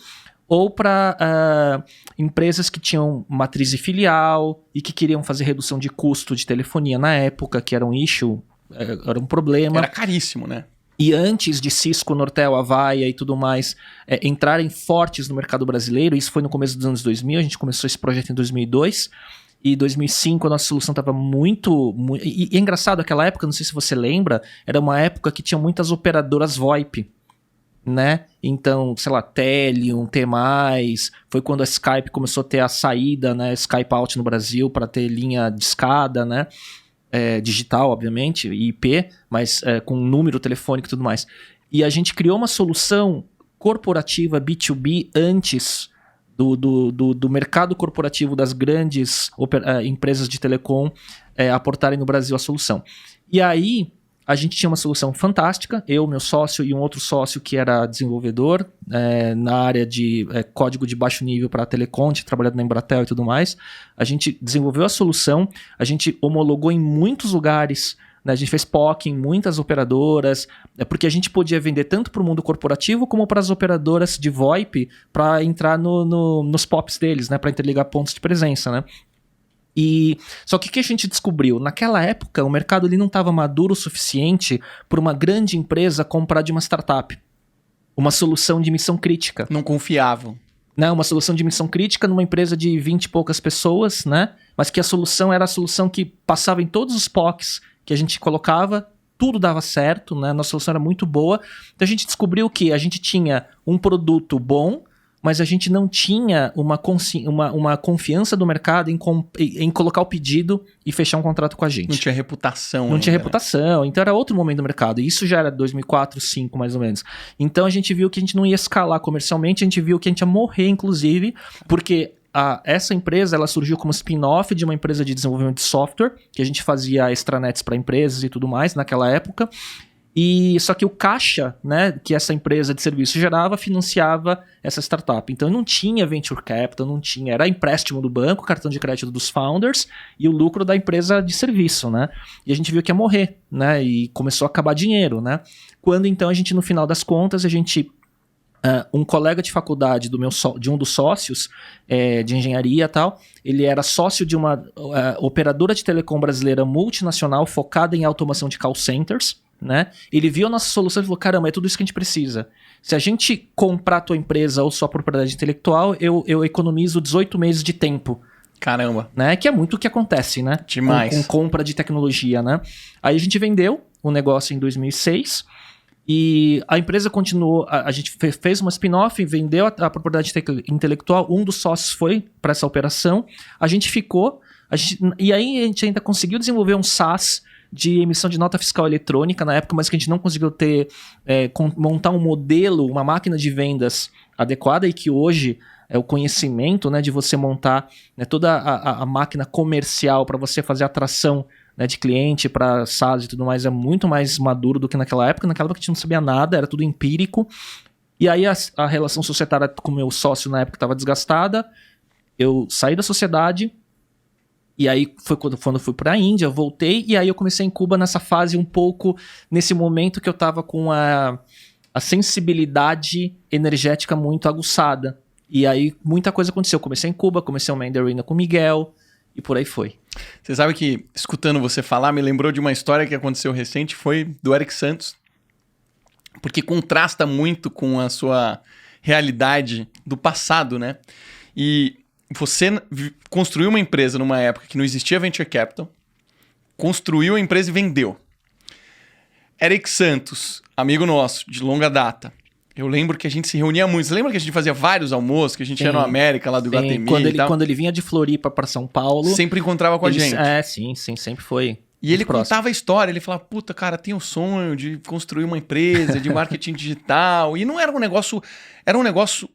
ou para empresas que tinham matriz e filial e que queriam fazer redução de custo de telefonia na época, que era um issue, era um problema. Era caríssimo, né? E antes de Cisco, Nortel, Avaya e tudo mais entrarem fortes no mercado brasileiro, isso foi no começo dos anos 2000, a gente começou esse projeto em 2002, e em 2005 a nossa solução estava muito... E é engraçado, aquela época, não sei se você lembra, era uma época que tinha muitas operadoras VoIP, né? Então, sei lá, Telium, T+, foi quando a Skype começou a ter a saída, né? Skype Out no Brasil para ter linha de escada, né? Digital, obviamente, e IP, mas com número telefônico e tudo mais. E a gente criou uma solução corporativa B2B antes do mercado corporativo das grandes empresas de telecom aportarem no Brasil a solução. E aí, a gente tinha uma solução fantástica, eu, meu sócio e um outro sócio que era desenvolvedor na área de código de baixo nível para telecom, tinha trabalhado na Embratel e tudo mais. A gente desenvolveu a solução, a gente homologou em muitos lugares, né? A gente fez POC em muitas operadoras, porque a gente podia vender tanto para o mundo corporativo como para as operadoras de VoIP para entrar nos POPs deles, né? Para interligar pontos de presença, né? Só que o que a gente descobriu? Naquela época, o mercado ali não estava maduro o suficiente para uma grande empresa comprar de uma startup uma solução de missão crítica. Não confiavam. né, uma solução de missão crítica numa empresa de 20 e poucas pessoas, né, mas que a solução era a solução que passava em todos os POCs que a gente colocava, tudo dava certo, né, nossa solução era muito boa. Então a gente descobriu que a gente tinha um produto bom, mas a gente não tinha uma confiança do mercado em colocar o pedido e fechar um contrato com a gente. Não tinha reputação. Não tinha reputação. Então era outro momento do mercado. E isso já era 2004, 2005 mais ou menos. Então a gente viu que a gente não ia escalar comercialmente, a gente viu que a gente ia morrer, inclusive, porque essa empresa ela surgiu como spin-off de uma empresa de desenvolvimento de software, que a gente fazia extranets para empresas e tudo mais naquela época. E só que o caixa, né, que essa empresa de serviço gerava, financiava essa startup. Então não tinha venture capital, não tinha, era empréstimo do banco, cartão de crédito dos founders e o lucro da empresa de serviço, né? E a gente viu que ia morrer, né? E começou a acabar dinheiro, né? Quando então a gente, no final das contas, um colega de faculdade de um dos sócios de engenharia e tal, ele era sócio de uma operadora de telecom brasileira multinacional focada em automação de call centers, né? Ele viu a nossa solução e falou, caramba, é tudo isso que a gente precisa. Se a gente comprar a tua empresa ou sua propriedade intelectual, eu economizo 18 meses de tempo. Caramba. Né? Que é muito o que acontece, né? Demais. Com compra de tecnologia, né? Aí a gente vendeu o negócio em 2006 e a empresa continuou, a gente fez uma spin-off, vendeu a propriedade intelectual, um dos sócios foi para essa operação, a gente ficou, e aí a gente ainda conseguiu desenvolver um SaaS de emissão de nota fiscal eletrônica na época, mas que a gente não conseguiu montar um modelo, uma máquina de vendas adequada e que hoje é o conhecimento, né, de você montar, né, toda a máquina comercial para você fazer atração, né, de cliente para SaaS e tudo mais é muito mais maduro do que naquela época. Naquela época a gente não sabia nada, era tudo empírico. E aí a relação societária com o meu sócio na época estava desgastada. Eu saí da sociedade. E aí foi quando eu fui para a Índia, eu voltei, e aí eu comecei em Cuba nessa fase um pouco, nesse momento que eu estava com a sensibilidade energética muito aguçada. E aí muita coisa aconteceu. Eu comecei em Cuba, comecei uma Mandarina com o Miguel, e por aí foi. Você sabe que, escutando você falar, me lembrou de uma história que aconteceu recente, foi do Eric Santos, porque contrasta muito com a sua realidade do passado, né? E você construiu uma empresa numa época que não existia venture capital, construiu a empresa e vendeu. Eric Santos, amigo nosso, de longa data. Eu lembro que a gente se reunia muito. Você lembra que a gente fazia vários almoços, que a gente ia no América, lá do Iguatemi e tal? Quando ele vinha de Floripa para São Paulo... Sempre encontrava com a gente. Sim, sempre foi. E ele contava a história, ele falava, puta, cara, tenho o sonho de construir uma empresa de marketing digital. E não era um negócio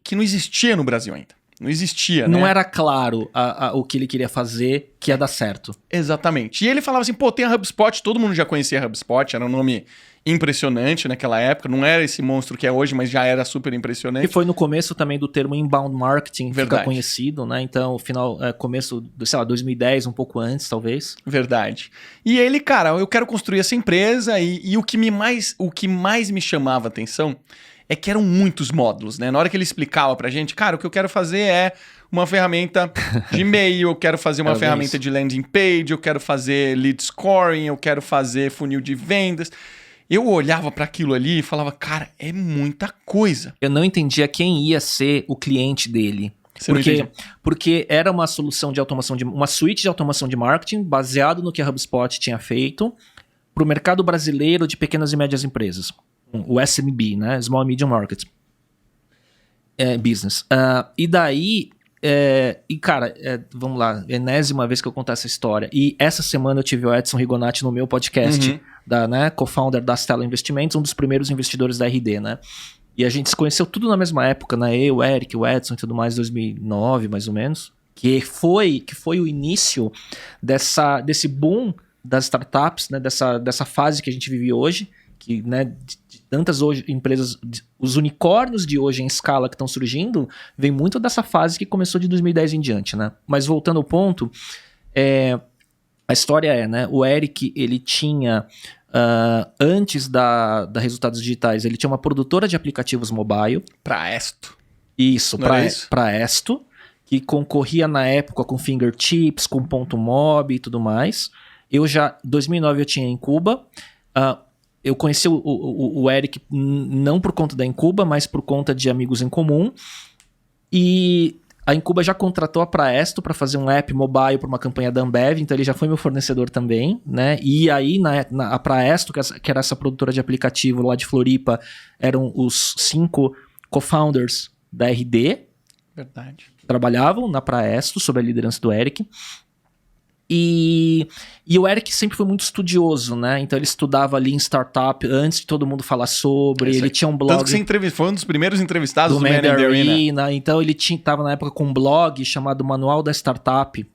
que não existia no Brasil ainda. Não existia, né? Não era claro o que ele queria fazer, que ia dar certo. Exatamente. E ele falava assim, pô, tem a HubSpot, todo mundo já conhecia a HubSpot, era um nome impressionante naquela época, não era esse monstro que é hoje, mas já era super impressionante. E foi no começo também do termo inbound marketing, Verdade. Fica conhecido, né? Então, começo, sei lá, 2010, um pouco antes, talvez. Verdade. E ele, cara, eu quero construir essa empresa e o que mais me chamava a atenção é que eram muitos módulos, né? Na hora que ele explicava pra gente, cara, o que eu quero fazer é uma ferramenta de e-mail, eu quero fazer uma ferramenta de landing page, eu quero fazer lead scoring, eu quero fazer funil de vendas. Eu olhava para aquilo ali e falava, cara, é muita coisa. Eu não entendia quem ia ser o cliente dele. Porque era uma solução de automação, uma suíte de automação de marketing baseado no que a HubSpot tinha feito para o mercado brasileiro de pequenas e médias empresas. O SMB, né? Small and Medium Market Business. E daí... cara, vamos lá, enésima vez que eu contar essa história. E essa semana eu tive o Edson Rigonati no meu podcast, co-founder da Stella Investimentos, um dos primeiros investidores da RD, né? E a gente se conheceu tudo na mesma época, né? Eu, o Eric, o Edson e tudo mais, 2009 mais ou menos. Que foi o início desse boom das startups, né? Dessa fase que a gente vive hoje, que, né, de tantas empresas, os unicórnios de hoje em escala que estão surgindo, vem muito dessa fase que começou de 2010 em diante, né? Mas voltando ao ponto, a história né? O Eric, ele tinha, antes da Resultados Digitais, ele tinha uma produtora de aplicativos mobile. Pra Esto. Isso, pra Esto, que concorria na época com Fingertips, com Ponto Mob e tudo mais. Em 2009 eu tinha em Cuba. Eu conheci o Eric não por conta da Incuba, mas por conta de amigos em comum. E a Incuba já contratou a Praesto para fazer um app mobile para uma campanha da Ambev, então ele já foi meu fornecedor também, né? E aí a Praesto, que era essa produtora de aplicativo lá de Floripa, eram os 5 co-founders da RD. Verdade. Trabalhavam na Praesto, sob a liderança do Eric. E o Eric sempre foi muito estudioso, né? Então ele estudava ali em startup antes de todo mundo falar sobre. Ele tinha um blog. Tanto que você foi um dos primeiros entrevistados do Man in the Arena. Então ele estava na época com um blog chamado Manual da Startup,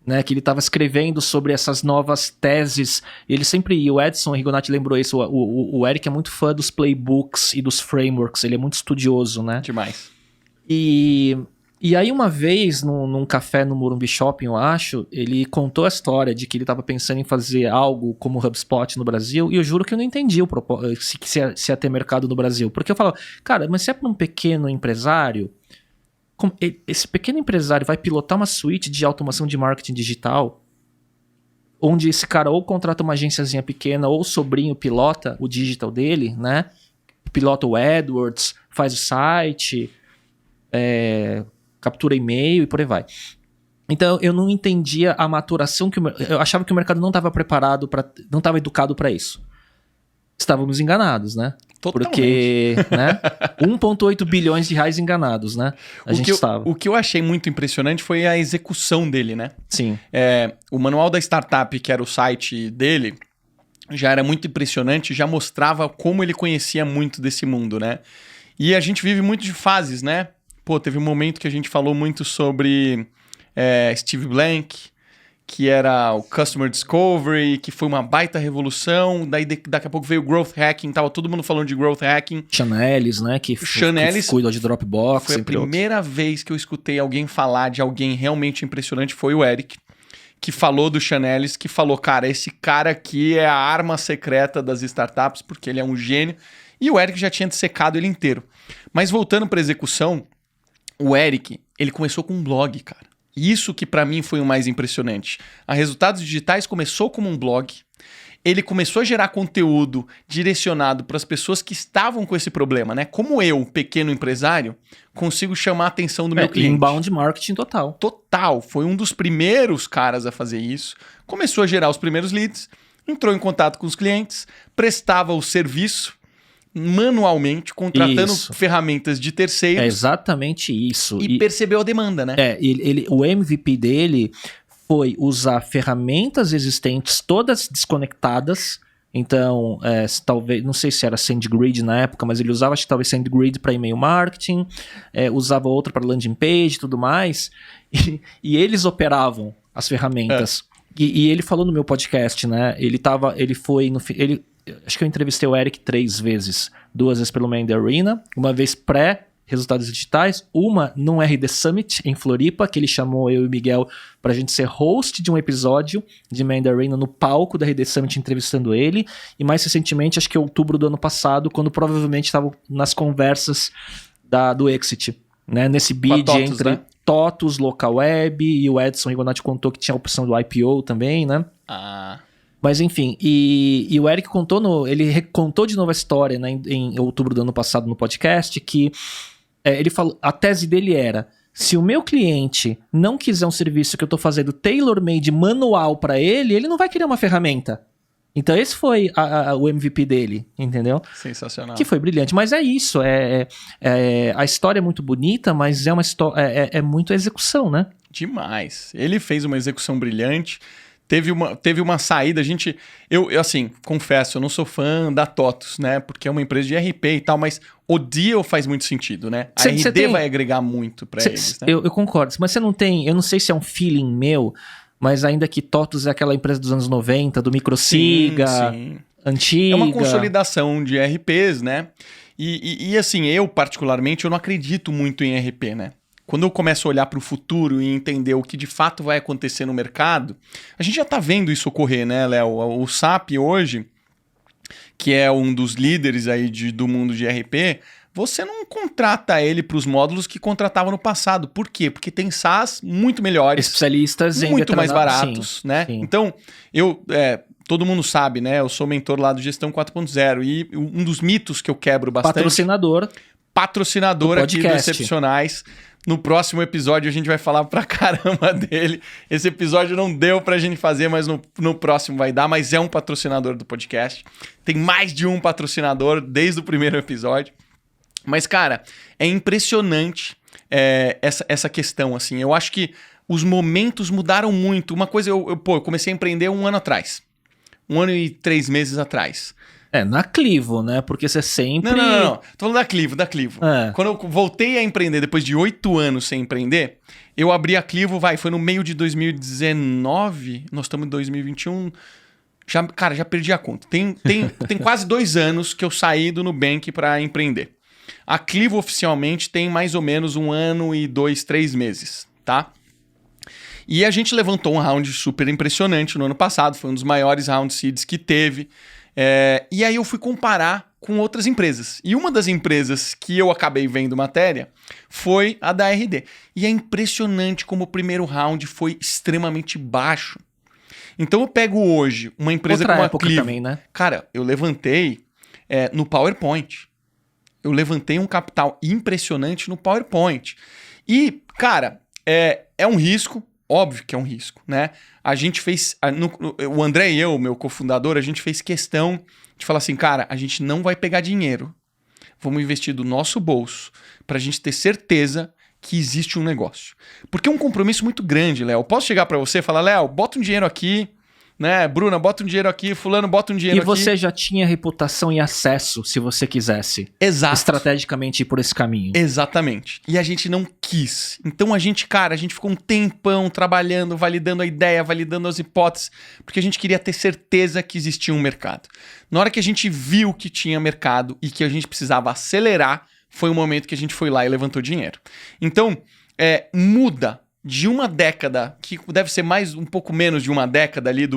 né? Que ele estava escrevendo sobre essas novas teses. Ele sempre, e o Edson Rigonati lembrou isso, o Eric é muito fã dos playbooks e dos frameworks. Ele é muito estudioso, né? Demais. E aí uma vez, num café no Morumbi Shopping, eu acho, ele contou a história de que ele estava pensando em fazer algo como o HubSpot no Brasil, e eu juro que eu não entendi se ia ter mercado no Brasil. Porque eu falava, cara, mas se é para um pequeno empresário, esse pequeno empresário vai pilotar uma suíte de automação de marketing digital, onde esse cara ou contrata uma agênciazinha pequena, ou o sobrinho pilota o digital dele, né? Pilota o AdWords, faz o site, captura e-mail e por aí vai. Então eu não entendia a maturação eu achava que o mercado não estava preparado não estava educado para isso. Estávamos enganados, né? Totalmente. Porque, né? 1,8 bilhões de reais enganados, né? O que eu achei muito impressionante foi a execução dele, né? Sim. O manual da startup, que era o site dele, já era muito impressionante, já mostrava como ele conhecia muito desse mundo, né? E a gente vive muito de fases, né? Pô, teve um momento que a gente falou muito sobre Steve Blank, que era o Customer Discovery, que foi uma baita revolução. Daí daqui a pouco veio o Growth Hacking, tava todo mundo falando de Growth Hacking. Chanelis, né? Que cuida de Dropbox. Foi a primeira vez que eu escutei alguém falar de alguém realmente impressionante, foi o Eric, que falou do Chanelis, que falou, cara, esse cara aqui é a arma secreta das startups, porque ele é um gênio. E o Eric já tinha dissecado ele inteiro. Mas voltando para execução, o Eric, ele começou com um blog, cara. Isso que para mim foi o mais impressionante. A Resultados Digitais começou como um blog. Ele começou a gerar conteúdo direcionado para as pessoas que estavam com esse problema, né? Como eu, pequeno empresário, consigo chamar a atenção do meu cliente. Inbound marketing total. Total. Foi um dos primeiros caras a fazer isso. Começou a gerar os primeiros leads, entrou em contato com os clientes, prestava o serviço manualmente, contratando ferramentas de terceiros. É exatamente isso. E percebeu a demanda, né? O MVP dele foi usar ferramentas existentes, todas desconectadas. Então, talvez, não sei se era SendGrid na época, mas ele usava, acho que talvez SendGrid para e-mail marketing, usava outra para landing page e tudo mais. E eles operavam as ferramentas. E ele falou no meu podcast, né? Acho que eu entrevistei o Eric 3 vezes. 2 vezes pelo Man in the Arena. Uma vez pré-resultados digitais. Uma num RD Summit em Floripa, que ele chamou eu e o Miguel pra gente ser host de um episódio de Man in the Arena no palco da RD Summit entrevistando ele. E mais recentemente, acho que em outubro do ano passado, quando provavelmente estavam nas conversas do Exit. Né? Nesse bid TOTUS, entre né? TOTUS, Local Web, e o Edson Rigonati contou que tinha a opção do IPO também, né? Mas enfim, e o Eric ele contou de novo a história, né, em outubro do ano passado no podcast, que ele falou, a tese dele era, se o meu cliente não quiser um serviço que eu estou fazendo tailor-made manual para ele não vai querer uma ferramenta. Então esse foi o MVP dele, entendeu? Sensacional. Que foi brilhante, mas é isso, a história é muito bonita, mas é uma história, é muito execução, né? Demais. Ele fez uma execução brilhante. Teve uma saída, eu assim, confesso, eu não sou fã da TOTUS, né? Porque é uma empresa de RP e tal, mas o deal faz muito sentido, né? A RD vai agregar muito para eles, né? Eu concordo, mas você não tem, eu não sei se é um feeling meu, mas ainda que TOTUS é aquela empresa dos anos 90, do Microsiga, antiga. É uma consolidação de RPs, né? E assim, eu particularmente, eu não acredito muito em RP, né? Quando eu começo a olhar para o futuro e entender o que de fato vai acontecer no mercado, a gente já está vendo isso ocorrer, né, Léo? O SAP hoje, que é um dos líderes aí do mundo de RP, você não contrata ele para os módulos que contratava no passado. Por quê? Porque tem SaaS muito melhores. Especialistas em muito mais baratos, né? Sim. Então, eu todo mundo sabe, né? Eu sou mentor lá do Gestão 4.0 e um dos mitos que eu quebro bastante... Patrocinador aqui do Excepcionais. No próximo episódio a gente vai falar pra caramba dele. Esse episódio não deu pra gente fazer, mas no próximo vai dar. Mas é um patrocinador do podcast. Tem mais de um patrocinador desde o primeiro episódio. Mas, cara, é impressionante essa questão, assim. Eu acho que os momentos mudaram muito. Uma coisa, eu comecei a empreender 1 ano atrás. 1 ano e 3 meses atrás. Na Clivo, né? Porque você sempre... Não. Tô falando da Clivo. Quando eu voltei a empreender, depois de 8 anos sem empreender, eu abri a Clivo, foi no meio de 2019, nós estamos em 2021... Já perdi a conta. Tem quase 2 anos que eu saí do Nubank para empreender. A Clivo oficialmente tem mais ou menos 1 ano e 2, 3 meses, tá? E a gente levantou um round super impressionante no ano passado, foi um dos maiores round seeds que teve. E aí eu fui comparar com outras empresas. E uma das empresas que eu acabei vendo matéria foi a da RD. E é impressionante como o primeiro round foi extremamente baixo. Então eu pego hoje uma empresa como a Clivo. Também, né? Cara, eu levantei no PowerPoint. Eu levantei um capital impressionante no PowerPoint. E, cara, é um risco. Óbvio que é um risco, né? A gente fez... o André e eu, meu cofundador, a gente fez questão de falar assim, cara, a gente não vai pegar dinheiro. Vamos investir do nosso bolso pra gente ter certeza que existe um negócio. Porque é um compromisso muito grande, Léo. Eu posso chegar pra você e falar, Léo, bota um dinheiro aqui, né? Bruna, bota um dinheiro aqui, fulano, bota um dinheiro aqui. E você já tinha reputação e acesso, se você quisesse. Exato. Estrategicamente ir por esse caminho. Exatamente. E a gente não quis. Então a gente ficou um tempão trabalhando, validando a ideia, validando as hipóteses, porque a gente queria ter certeza que existia um mercado. Na hora que a gente viu que tinha mercado e que a gente precisava acelerar, foi o momento que a gente foi lá e levantou dinheiro. Então, muda de uma década, que deve ser um pouco menos de uma década ali da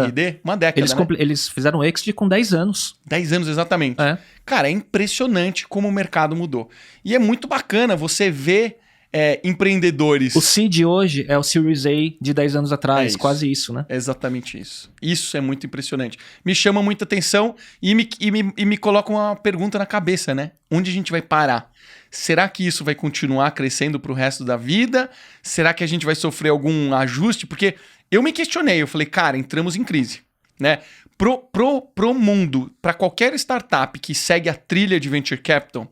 RD. Uma década, eles fizeram o exit com 10 anos. 10 anos, exatamente. Cara, é impressionante como o mercado mudou. E é muito bacana você ver empreendedores... O seed hoje é o Series A de 10 anos atrás, quase isso, né? É exatamente isso. Isso é muito impressionante. Me chama muita atenção e me coloca uma pergunta na cabeça, né? Onde a gente vai parar? Será que isso vai continuar crescendo para o resto da vida? Será que a gente vai sofrer algum ajuste? Porque eu me questionei, eu falei, cara, entramos em crise, né? Pro mundo, para qualquer startup que segue a trilha de Venture Capital,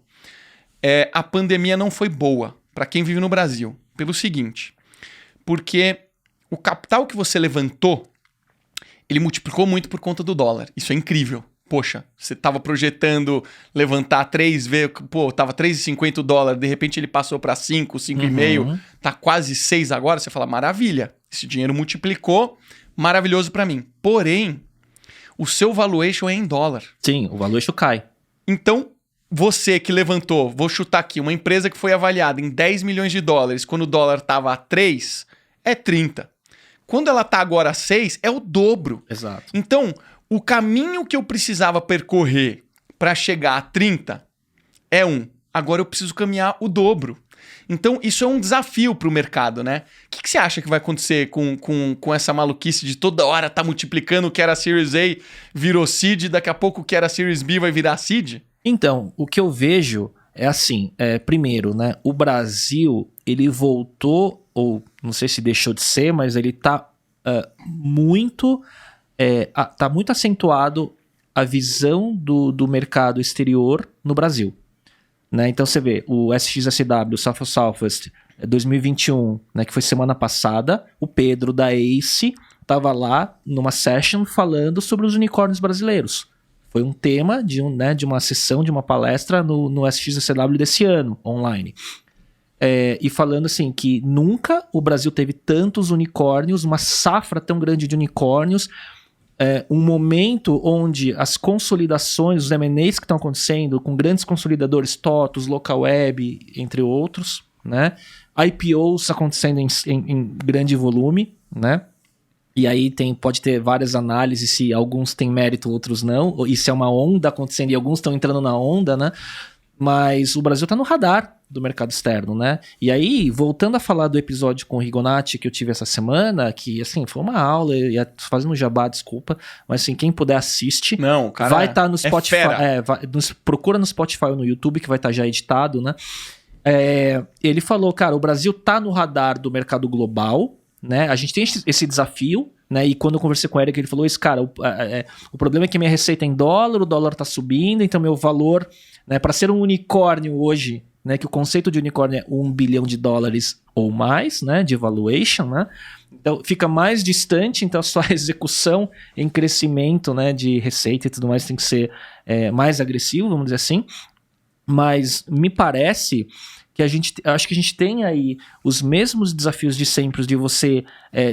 a pandemia não foi boa para quem vive no Brasil. Pelo seguinte, porque o capital que você levantou, ele multiplicou muito por conta do dólar. Isso é incrível. Poxa, você estava projetando levantar 3 vezes, tava 3,50 o dólar, de repente ele passou para 5, 5,5, tá quase 6 agora, você fala, maravilha, esse dinheiro multiplicou, maravilhoso para mim. Porém, o seu valuation é em dólar. Sim, o valuation cai. Então, você que levantou, vou chutar aqui, uma empresa que foi avaliada em 10 milhões de dólares, quando o dólar estava a 3, é 30. Quando ela tá agora a 6, é o dobro. Exato. Então, o caminho que eu precisava percorrer para chegar a 30 é 1. Agora eu preciso caminhar o dobro. Então, isso é um desafio para o mercado, né? O que você acha que vai acontecer com essa maluquice de toda hora tá multiplicando o que era Series A virou Seed, daqui a pouco o que era Series B vai virar Seed? Então, o que eu vejo é assim, primeiro, né? O Brasil, ele voltou, ou não sei se deixou de ser, mas ele tá muito acentuado a visão do mercado exterior no Brasil. Né? Então você vê o SXSW, South of Southwest 2021, né, que foi semana passada, o Pedro da ACE estava lá numa session falando sobre os unicórnios brasileiros. Foi um tema de uma sessão, de uma palestra no SXSW desse ano, online. E falando assim que nunca o Brasil teve tantos unicórnios, uma safra tão grande de unicórnios, um momento onde as consolidações, os M&As que estão acontecendo com grandes consolidadores, TOTOS, Localweb, entre outros, né? IPOs acontecendo em grande volume, né? E aí pode ter várias análises se alguns têm mérito, outros não, e se é uma onda acontecendo e alguns estão entrando na onda, né? Mas o Brasil está no radar do mercado externo, né? E aí, voltando a falar do episódio com o Rigonati que eu tive essa semana, que, assim, foi uma aula, ia fazendo um jabá, desculpa, mas, assim, quem puder assiste. Não, o cara vai estar no Spotify. procura no Spotify ou no YouTube, que vai estar já editado, né? Ele falou, cara, o Brasil tá no radar do mercado global, né? A gente tem esse desafio, né? E quando eu conversei com o Eric, ele falou isso, cara, o problema é que minha receita é em dólar, o dólar tá subindo, então meu valor, né, para ser um unicórnio hoje, né, que o conceito de unicórnio é $1 bilhão ou mais, né, de valuation, né? Então fica mais distante, então a sua execução em crescimento, né, de receita e tudo mais tem que ser mais agressivo, vamos dizer assim. Mas me parece que acho que a gente tem aí os mesmos desafios de sempre de você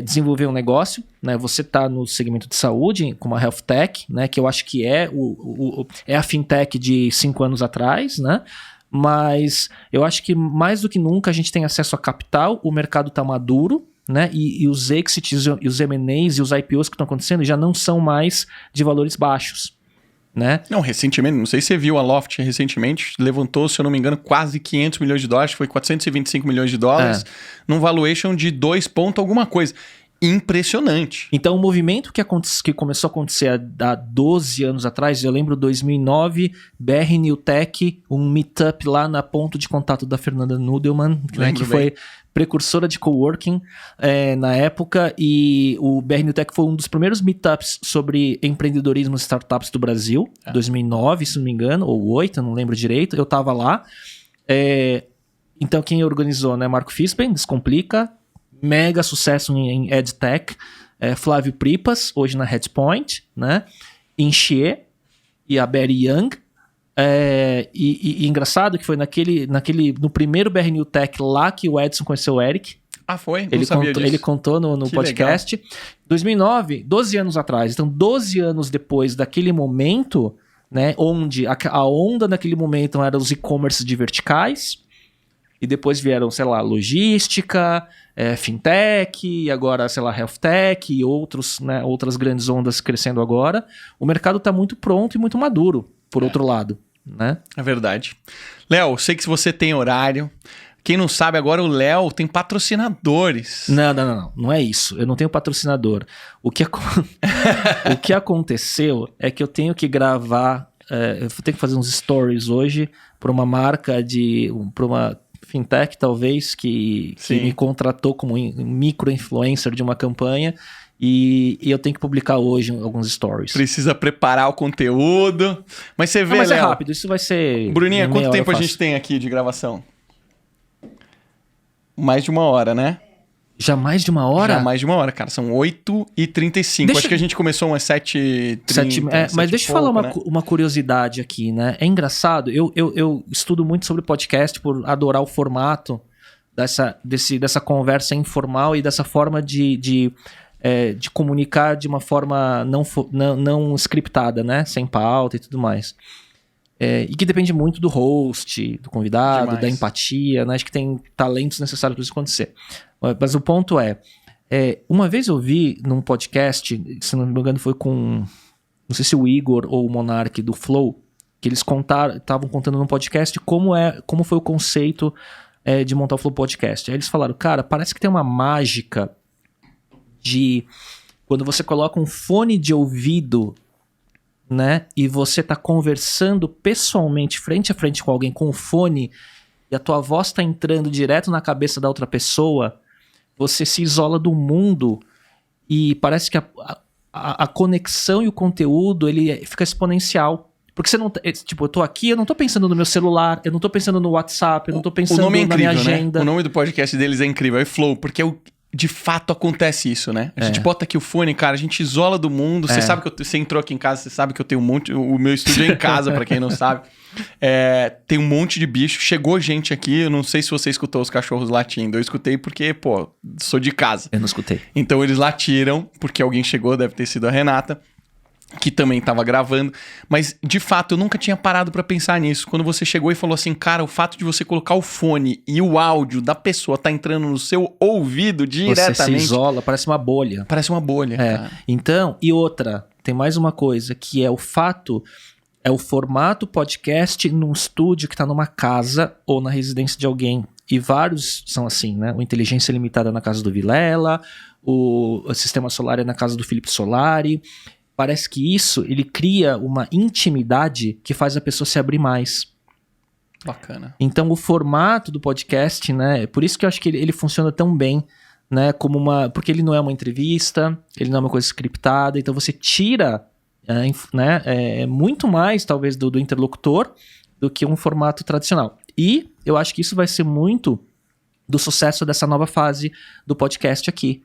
desenvolver um negócio, né? Você tá no segmento de saúde, como a Health Tech, né? Que eu acho que é a fintech de 5 anos atrás, né? Mas eu acho que mais do que nunca a gente tem acesso a capital, o mercado tá maduro, né? E os exits, e os M&As e os IPOs que estão acontecendo já não são mais de valores baixos. Né? Não, recentemente, não sei se você viu, a Loft recentemente levantou, se eu não me engano, quase $500 milhões, foi $425 milhões, num valuation de 2 ponto alguma coisa. Impressionante. Então, o movimento que começou a acontecer há 12 anos atrás, eu lembro 2009, BR New Tech, um meetup lá na ponto de contato da Fernanda Nudelman, né, que foi precursora de coworking na época, e o BR New Tech foi um dos primeiros meetups sobre empreendedorismo e startups do Brasil, 2009, se não me engano, ou 2008, não lembro direito, eu tava lá. Então, quem organizou, né, Marco Fisben, Descomplica, mega sucesso em EdTech, Flávio Pripas, hoje na Headpoint, né? Inchie e a Betty Young. E engraçado que foi no primeiro BR New Tech lá que o Edson conheceu o Eric. Ah, foi? Não sabia disso. Ele contou no podcast. Legal. 2009, 12 anos atrás. Então, 12 anos depois daquele momento, né? Onde a onda naquele momento era os e-commerce de verticais. E depois vieram, sei lá, logística, fintech, e agora, sei lá, health tech e outras grandes ondas crescendo agora. O mercado está muito pronto e muito maduro, por outro lado, né? É verdade. Léo, sei que se você tem horário. Quem não sabe, agora o Léo tem patrocinadores. Não é isso. Eu não tenho patrocinador. O que aconteceu é que eu tenho que gravar, eu tenho que fazer uns stories hoje para uma marca para uma fintech, talvez, que me contratou como micro-influencer de uma campanha, e eu tenho que publicar hoje alguns stories. Precisa preparar o conteúdo. Mas você vê, mas Léo, é rápido, isso vai ser... Bruninha, quanto tempo a gente tem aqui de gravação? Mais de 1 hora, né? Já mais de 1 hora? Já mais de 1 hora, cara. São 8h35. Acho que a gente começou umas 7h30. Mas deixa eu falar uma curiosidade aqui, né? É engraçado. Eu estudo muito sobre podcast por adorar o formato dessa conversa informal e dessa forma de comunicar de uma forma não scriptada, né? Sem pauta e tudo mais. E que depende muito do host, do convidado, da empatia, né? Acho que tem talentos necessários para isso acontecer. Mas o ponto uma vez eu vi num podcast, se não me engano foi com, não sei se o Igor ou o Monark do Flow, que eles estavam contando num podcast como foi o conceito de montar o Flow Podcast. Aí eles falaram, cara, parece que tem uma mágica de quando você coloca um fone de ouvido, né, e você tá conversando pessoalmente, frente a frente com alguém com o fone, e a tua voz tá entrando direto na cabeça da outra pessoa, você se isola do mundo e parece que a conexão e o conteúdo ele fica exponencial. Porque você não... Tipo, eu tô aqui, eu não tô pensando no meu celular, eu não tô pensando no WhatsApp, eu não tô pensando na minha agenda. Né? O nome do podcast deles é incrível, é Flow, porque de fato acontece isso, né? A gente bota aqui o fone, cara, a gente isola do mundo. Você sabe que você entrou aqui em casa, você sabe que eu tenho o meu estúdio é em casa, pra quem não sabe. Tem um monte de bicho. Chegou gente aqui, eu não sei se você escutou os cachorros latindo. Eu escutei porque, sou de casa. Eu não escutei. Então eles latiram, porque alguém chegou, deve ter sido a Renata, que também tava gravando. Mas, de fato, eu nunca tinha parado pra pensar nisso. Quando você chegou e falou assim, cara, o fato de você colocar o fone e o áudio da pessoa tá entrando no seu ouvido diretamente... Você se isola, parece uma bolha. Parece uma bolha, cara. Então, e outra, tem mais uma coisa, que é o fato... É o formato podcast num estúdio que está numa casa ou na residência de alguém. E vários são assim, né? O Inteligência Limitada na casa do Vilela, o Sistema Solar é na casa do Felipe Solari. Parece que isso, ele cria uma intimidade que faz a pessoa se abrir mais. Bacana. Então, o formato do podcast, né? Por isso que eu acho que ele funciona tão bem, né? Porque ele não é uma entrevista, ele não é uma coisa scriptada, então você tira, né? Muito mais, talvez, do interlocutor do que um formato tradicional. E eu acho que isso vai ser muito do sucesso dessa nova fase do podcast aqui,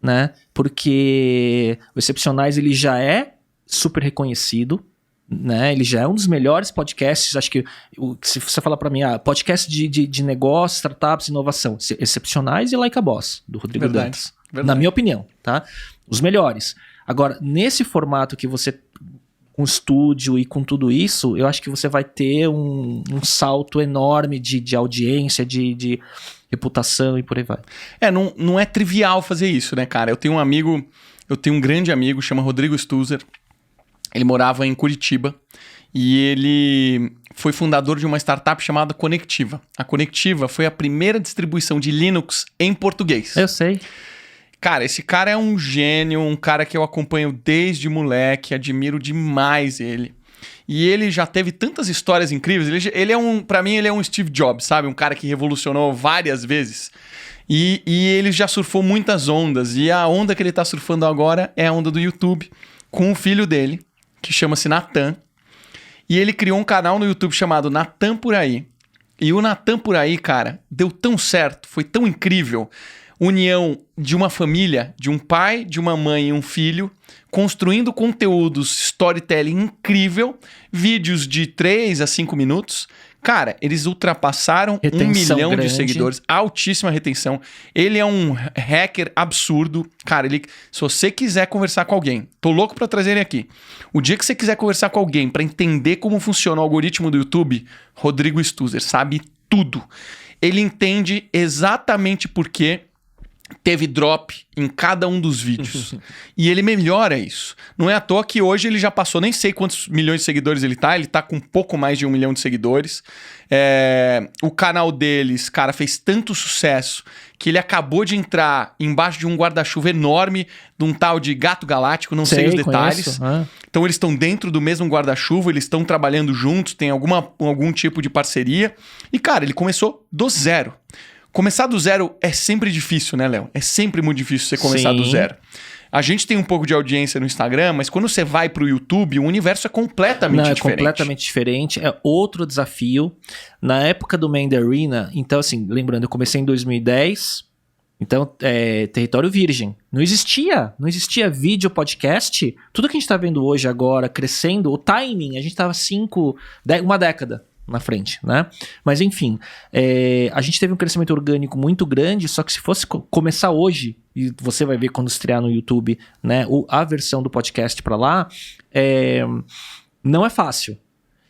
né? Porque o Excepcionais, ele já é super reconhecido, né? Ele já é um dos melhores podcasts. Acho que se você falar para mim, podcast de negócio, startups, inovação, Excepcionais e Like a Boss, do Rodrigo Dantas. Na minha opinião, tá? Os melhores. Agora, nesse formato que você, com estúdio e com tudo isso, eu acho que você vai ter um salto enorme de audiência, de reputação e por aí vai. Não é trivial fazer isso, né, cara? Eu tenho um grande amigo, chama Rodrigo Stuzer. Ele morava em Curitiba e ele foi fundador de uma startup chamada Conectiva. A Conectiva foi a primeira distribuição de Linux em português. Eu sei. Cara, esse cara é um gênio, um cara que eu acompanho desde moleque, admiro demais ele. E ele já teve tantas histórias incríveis. Pra mim, ele é um Steve Jobs, sabe? Um cara que revolucionou várias vezes. E ele já surfou muitas ondas. E a onda que ele tá surfando agora é a onda do YouTube, com o filho dele, que chama-se Natan. E ele criou um canal no YouTube chamado Natan Por Aí. E o Natan Por Aí, cara, deu tão certo, foi tão incrível. União de uma família, de um pai, de uma mãe e um filho, construindo conteúdos, storytelling incrível, vídeos de 3 a 5 minutos. Cara, eles ultrapassaram retenção 1 milhão grande de seguidores, altíssima retenção. Ele é um hacker absurdo. Cara, se você quiser conversar com alguém, tô louco pra trazer ele aqui. O dia que você quiser conversar com alguém pra entender como funciona o algoritmo do YouTube, Rodrigo Stuzer sabe tudo. Ele entende exatamente por que teve drop em cada um dos vídeos. E ele melhora isso. Não é à toa que hoje ele já passou, nem sei quantos milhões de seguidores ele tá com pouco mais de 1 milhão de seguidores. O canal deles, cara, fez tanto sucesso que ele acabou de entrar embaixo de um guarda-chuva enorme de um tal de Gato Galáctico, não sei os detalhes. Então eles estão dentro do mesmo guarda-chuva, eles estão trabalhando juntos, tem algum tipo de parceria. E, cara, ele começou do zero. Começar do zero é sempre difícil, né, Léo? É sempre muito difícil você começar do zero. A gente tem um pouco de audiência no Instagram, mas quando você vai pro YouTube, o universo é completamente diferente. É completamente diferente, é outro desafio. Na época do Mandarina, então assim, lembrando, eu comecei em 2010, então território virgem. Não existia vídeo, podcast. Tudo que a gente tá vendo hoje agora, crescendo, o timing, a gente tava uma década na frente, né? Mas enfim, a gente teve um crescimento orgânico muito grande, só que se fosse começar hoje, e você vai ver quando estrear no YouTube, né, a versão do podcast para lá, não é fácil.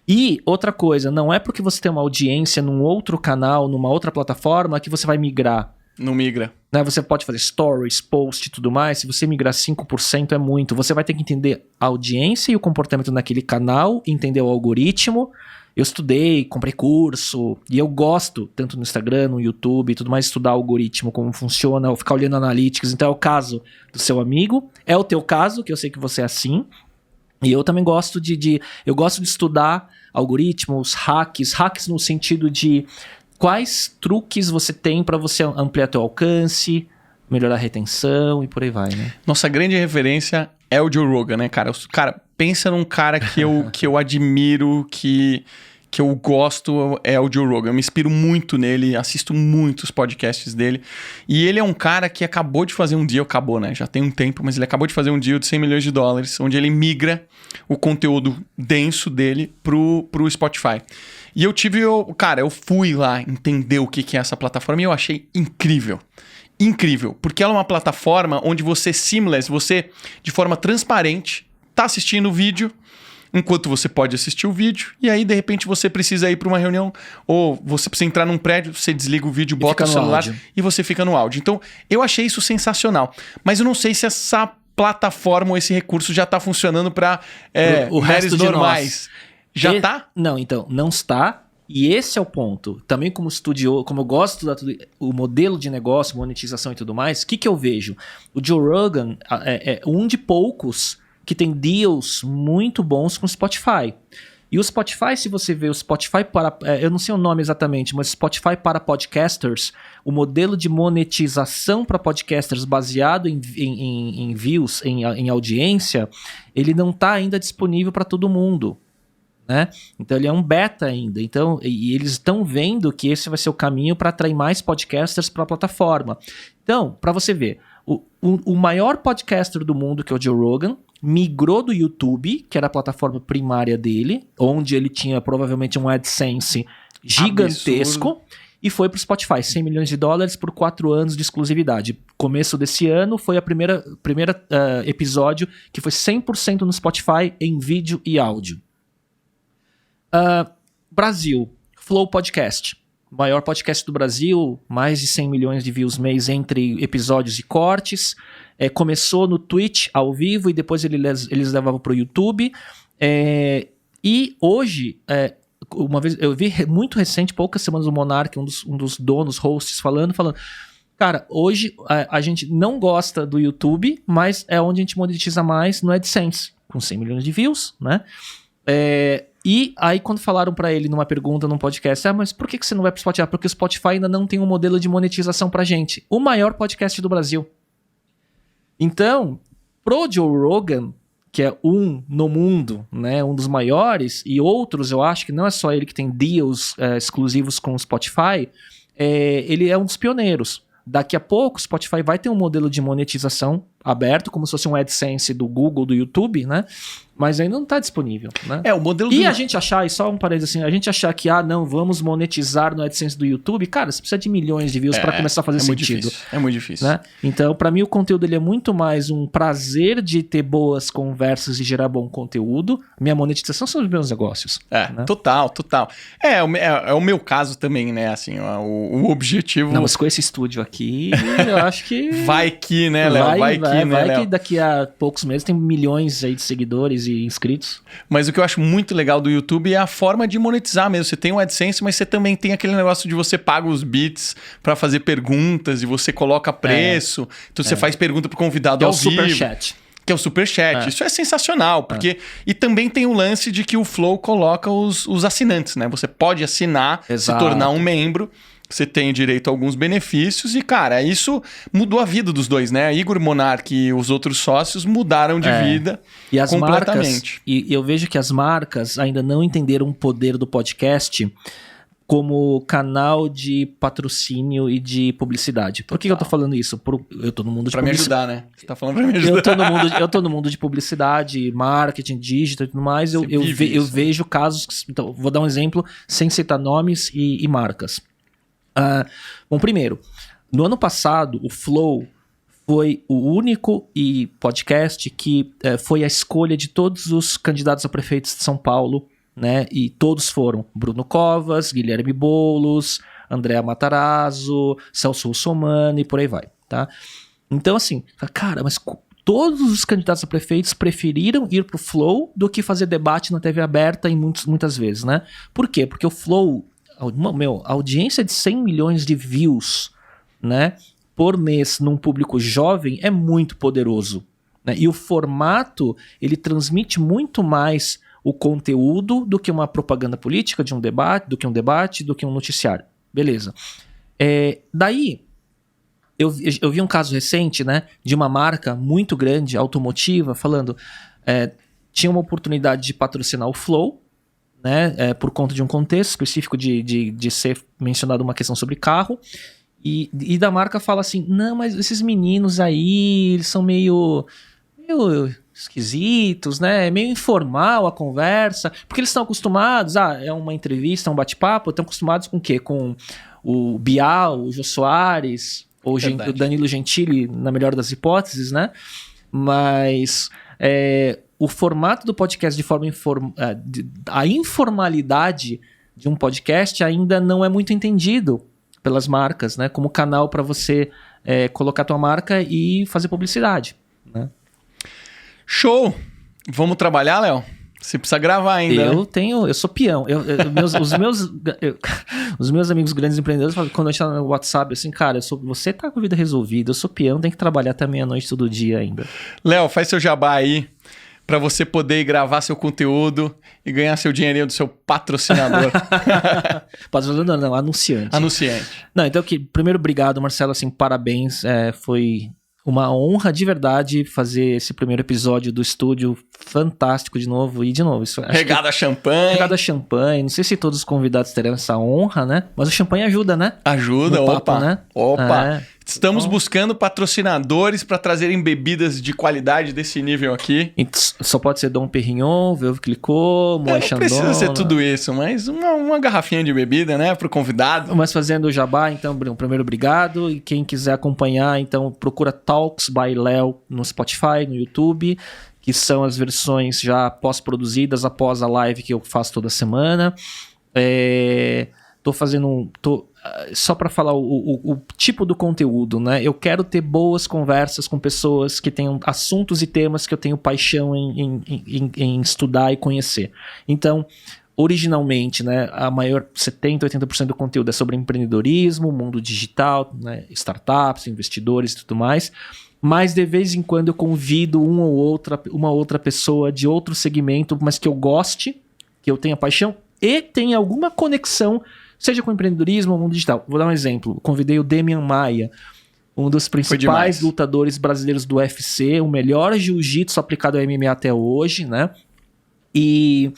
E outra coisa, não é porque você tem uma audiência num outro canal, numa outra plataforma, que você vai migrar. Não migra. Né? Você pode fazer stories, post e tudo mais. Se você migrar 5% é muito. Você vai ter que entender a audiência e o comportamento naquele canal, entender o algoritmo. Eu estudei, comprei curso, e eu gosto, tanto no Instagram, no YouTube e tudo mais, estudar algoritmo, como funciona, ou ficar olhando analytics. Então é o caso do seu amigo, é o teu caso, que eu sei que você é assim. E eu também gosto eu gosto de estudar algoritmos, hacks no sentido de quais truques você tem para você ampliar teu alcance, melhorar a retenção e por aí vai, né? Nossa grande referência é o Joe Rogan, né, cara? Cara, pensa num cara que eu admiro, que eu gosto, é o Joe Rogan. Eu me inspiro muito nele, assisto muitos podcasts dele. E ele é um cara que acabou de fazer um deal, acabou, né? Já tem um tempo, mas ele acabou de fazer um deal de $100 milhões, onde ele migra o conteúdo denso dele pro Spotify. E eu fui lá entender o que é essa plataforma e eu achei incrível. Incrível, porque ela é uma plataforma onde você de forma transparente, tá assistindo o vídeo, enquanto você pode assistir o vídeo, e aí de repente você precisa ir para uma reunião, ou você precisa entrar num prédio, você desliga o vídeo, bota o celular e você fica no áudio. Então, eu achei isso sensacional. Mas eu não sei se essa plataforma ou esse recurso já tá funcionando para o resto normais. Já tá? Não, então, não está. E esse é o ponto. Também como estudioso, como eu gosto o modelo de negócio, monetização e tudo mais, o que eu vejo? O Joe Rogan é um de poucos que tem deals muito bons com o Spotify. E o Spotify, se você vê o Spotify para... eu não sei o nome exatamente, mas Spotify para podcasters, o modelo de monetização para podcasters baseado em views, em audiência, ele não está ainda disponível para todo mundo. Né? Então ele é um beta ainda. Então, e eles estão vendo que esse vai ser o caminho para atrair mais podcasters para a plataforma. Então, para você ver, o maior podcaster do mundo, que é o Joe Rogan, migrou do YouTube, que era a plataforma primária dele, onde ele tinha provavelmente um AdSense gigantesco, absurdo. E foi para o Spotify, $100 milhões por 4 anos de exclusividade. Começo desse ano foi a primeira episódio que foi 100% no Spotify em vídeo e áudio. Brasil, Flow Podcast, maior podcast do Brasil, mais de 100 milhões de views mês entre episódios e cortes, começou no Twitch ao vivo e depois eles levavam para o YouTube, e hoje, uma vez eu vi muito recente, poucas semanas, o Monark, um dos donos, hosts, falando, cara, hoje a gente não gosta do YouTube, mas é onde a gente monetiza mais no AdSense, com 100 milhões de views, né? E aí quando falaram pra ele numa pergunta num podcast, mas por que você não vai pro Spotify? Porque o Spotify ainda não tem um modelo de monetização pra gente. O maior podcast do Brasil. Então, pro Joe Rogan, que é no mundo, né, um dos maiores, e outros, eu acho que não é só ele que tem deals exclusivos com o Spotify, ele é um dos pioneiros. Daqui a pouco o Spotify vai ter um modelo de monetização aberto, como se fosse um AdSense do Google, do YouTube, né? Mas ainda não está disponível, né? O modelo a gente achar, e só um parênteses assim, a gente achar que, não, vamos monetizar no AdSense do YouTube, cara, você precisa de milhões de views para começar a fazer sentido. É muito difícil. Né? Então, para mim, o conteúdo ele é muito mais um prazer de ter boas conversas e gerar bom conteúdo. Minha monetização são os meus negócios. Né? Total. É o meu caso também, né? Assim, o objetivo... Não, mas com esse estúdio aqui, eu acho que... Vai que, né, Léo? Vai que daqui a poucos meses tem milhões aí de seguidores e inscritos. Mas o que eu acho muito legal do YouTube é a forma de monetizar mesmo. Você tem o AdSense, mas você também tem aquele negócio de você paga os bits para fazer perguntas e você coloca preço. Então você faz pergunta pro convidado ao vivo. Superchat. Que é o Superchat. Isso é sensacional, porque... E também tem o lance de que o Flow coloca os assinantes, né? Você pode assinar, se tornar um membro... Você tem direito a alguns benefícios e, cara, isso mudou a vida dos dois, né? Igor Monark e os outros sócios mudaram de vida e as completamente. Marcas, e eu vejo que as marcas ainda não entenderam o poder do podcast como canal de patrocínio e de publicidade. Por que eu tô falando isso? Eu tô no mundo de publicidade. Pra me ajudar, né? Você tá falando pra me ajudar. Eu tô no mundo de publicidade, marketing, digital e tudo mais. Eu vejo casos... Então, vou dar um exemplo sem citar nomes e marcas. Bom, primeiro, no ano passado, o Flow foi o único podcast que foi a escolha de todos os candidatos a prefeitos de São Paulo, né? E todos foram Bruno Covas, Guilherme Boulos, Andréa Matarazzo, Celso Russomano e por aí vai, tá? Então, assim, cara, mas todos os candidatos a prefeitos preferiram ir pro Flow do que fazer debate na TV aberta muitas vezes, né? Por quê? Porque o Flow... a audiência de 100 milhões de views, né, por mês num público jovem é muito poderoso, né? E o formato, ele transmite muito mais o conteúdo do que uma propaganda política de um debate, do que um noticiário. Beleza. Daí, eu vi um caso recente, né, de uma marca muito grande, automotiva, falando, tinha uma oportunidade de patrocinar o Flow, né, por conta de um contexto específico de ser mencionado uma questão sobre carro, e da marca fala assim, não, mas esses meninos aí, eles são meio esquisitos, né, meio informal a conversa, porque eles estão acostumados, é uma entrevista, um bate-papo, estão acostumados com o quê? Com o Bial, o Jô Soares, ou o Danilo Gentili, na melhor das hipóteses, né, mas... o formato do podcast de forma a informalidade de um podcast ainda não é muito entendido pelas marcas, né? Como canal para você colocar tua marca e fazer publicidade, né? Show! Vamos trabalhar, Léo? Você precisa gravar ainda. Eu sou peão. Os meus amigos grandes empreendedores falam, quando a gente tá no WhatsApp, assim, cara, você tá com a vida resolvida, eu sou peão, tem que trabalhar até meia-noite todo dia ainda. Léo, faz seu jabá aí pra você poder ir gravar seu conteúdo e ganhar seu dinheirinho do seu patrocinador. Patrocinador não, anunciante. Anunciante. Não, então, primeiro, obrigado, Marcelo, assim, parabéns, foi uma honra de verdade fazer esse primeiro episódio do estúdio fantástico de novo. Regado a champanhe. Regado a champanhe. Não sei se todos os convidados terão essa honra, né? Mas o champanhe ajuda, né? Ajuda, no opa. Papo, né? Opa. Estamos buscando patrocinadores para trazerem bebidas de qualidade desse nível aqui. Só pode ser Dom Perignon, Veuve Clicquot, Moët Chandon. Não precisa ser tudo isso, mas uma garrafinha de bebida, né? Pro convidado. Mas fazendo o jabá, então, primeiro, obrigado. E quem quiser acompanhar, então, procura Talks by Léo no Spotify, no YouTube, que são as versões já pós-produzidas após a live que eu faço toda semana. Só para falar o tipo do conteúdo, né? Eu quero ter boas conversas com pessoas que tenham assuntos e temas que eu tenho paixão em estudar e conhecer. Então, originalmente, né, a maior 70%, 80% do conteúdo é sobre empreendedorismo, mundo digital, né, startups, investidores e tudo mais. Mas de vez em quando eu convido uma outra pessoa de outro segmento, mas que eu goste, que eu tenha paixão e tenha alguma conexão, seja com empreendedorismo ou mundo digital. Vou dar um exemplo. Convidei o Demian Maia, um dos principais lutadores brasileiros do UFC, o melhor jiu-jitsu aplicado ao MMA até hoje, né? E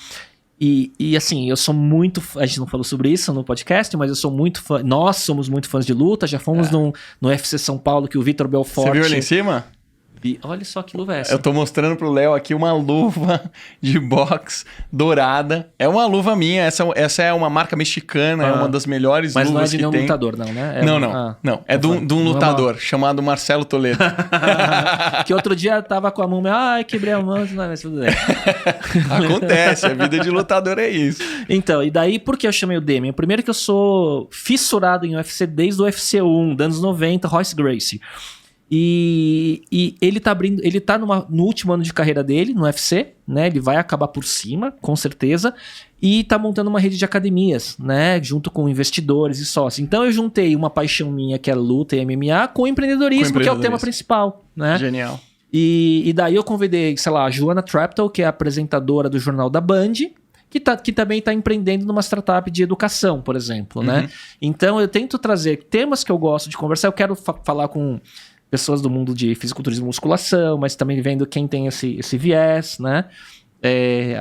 assim, eu sou muito... A gente não falou sobre isso no podcast, mas eu sou muito fã... Nós somos muito fãs de luta. Já fomos no UFC São Paulo, que o Vitor Belfort... Você viu ali em cima? Olha só que luva é essa. Eu tô mostrando pro Léo aqui uma luva de boxe dourada. É uma luva minha. Essa é uma marca mexicana. É uma das melhores luvas que tem. Mas não é de nenhum lutador, não, né? Não. É de um lutador chamado Marcelo Toledo. Que outro dia tava com a mão... quebrei a mão. Mas tudo bem. Acontece. A vida de lutador é isso. Então, e daí por que eu chamei o Demian? Primeiro que eu sou fissurado em UFC desde o UFC 1, dos anos 90, Royce Gracie. E ele tá no último ano de carreira dele no UFC, né? Ele vai acabar por cima, com certeza, e tá montando uma rede de academias, né? Junto com investidores e sócios. Então eu juntei uma paixão minha, que é luta e MMA, com empreendedorismo, que é o tema principal, né? Genial. E daí eu convidei, sei lá, a Joana Treptow, que é a apresentadora do Jornal da Band, que também está empreendendo numa startup de educação, por exemplo, né? Então eu tento trazer temas que eu gosto de conversar. Eu quero falar com pessoas do mundo de fisiculturismo e musculação, mas também vendo quem tem esse viés, né?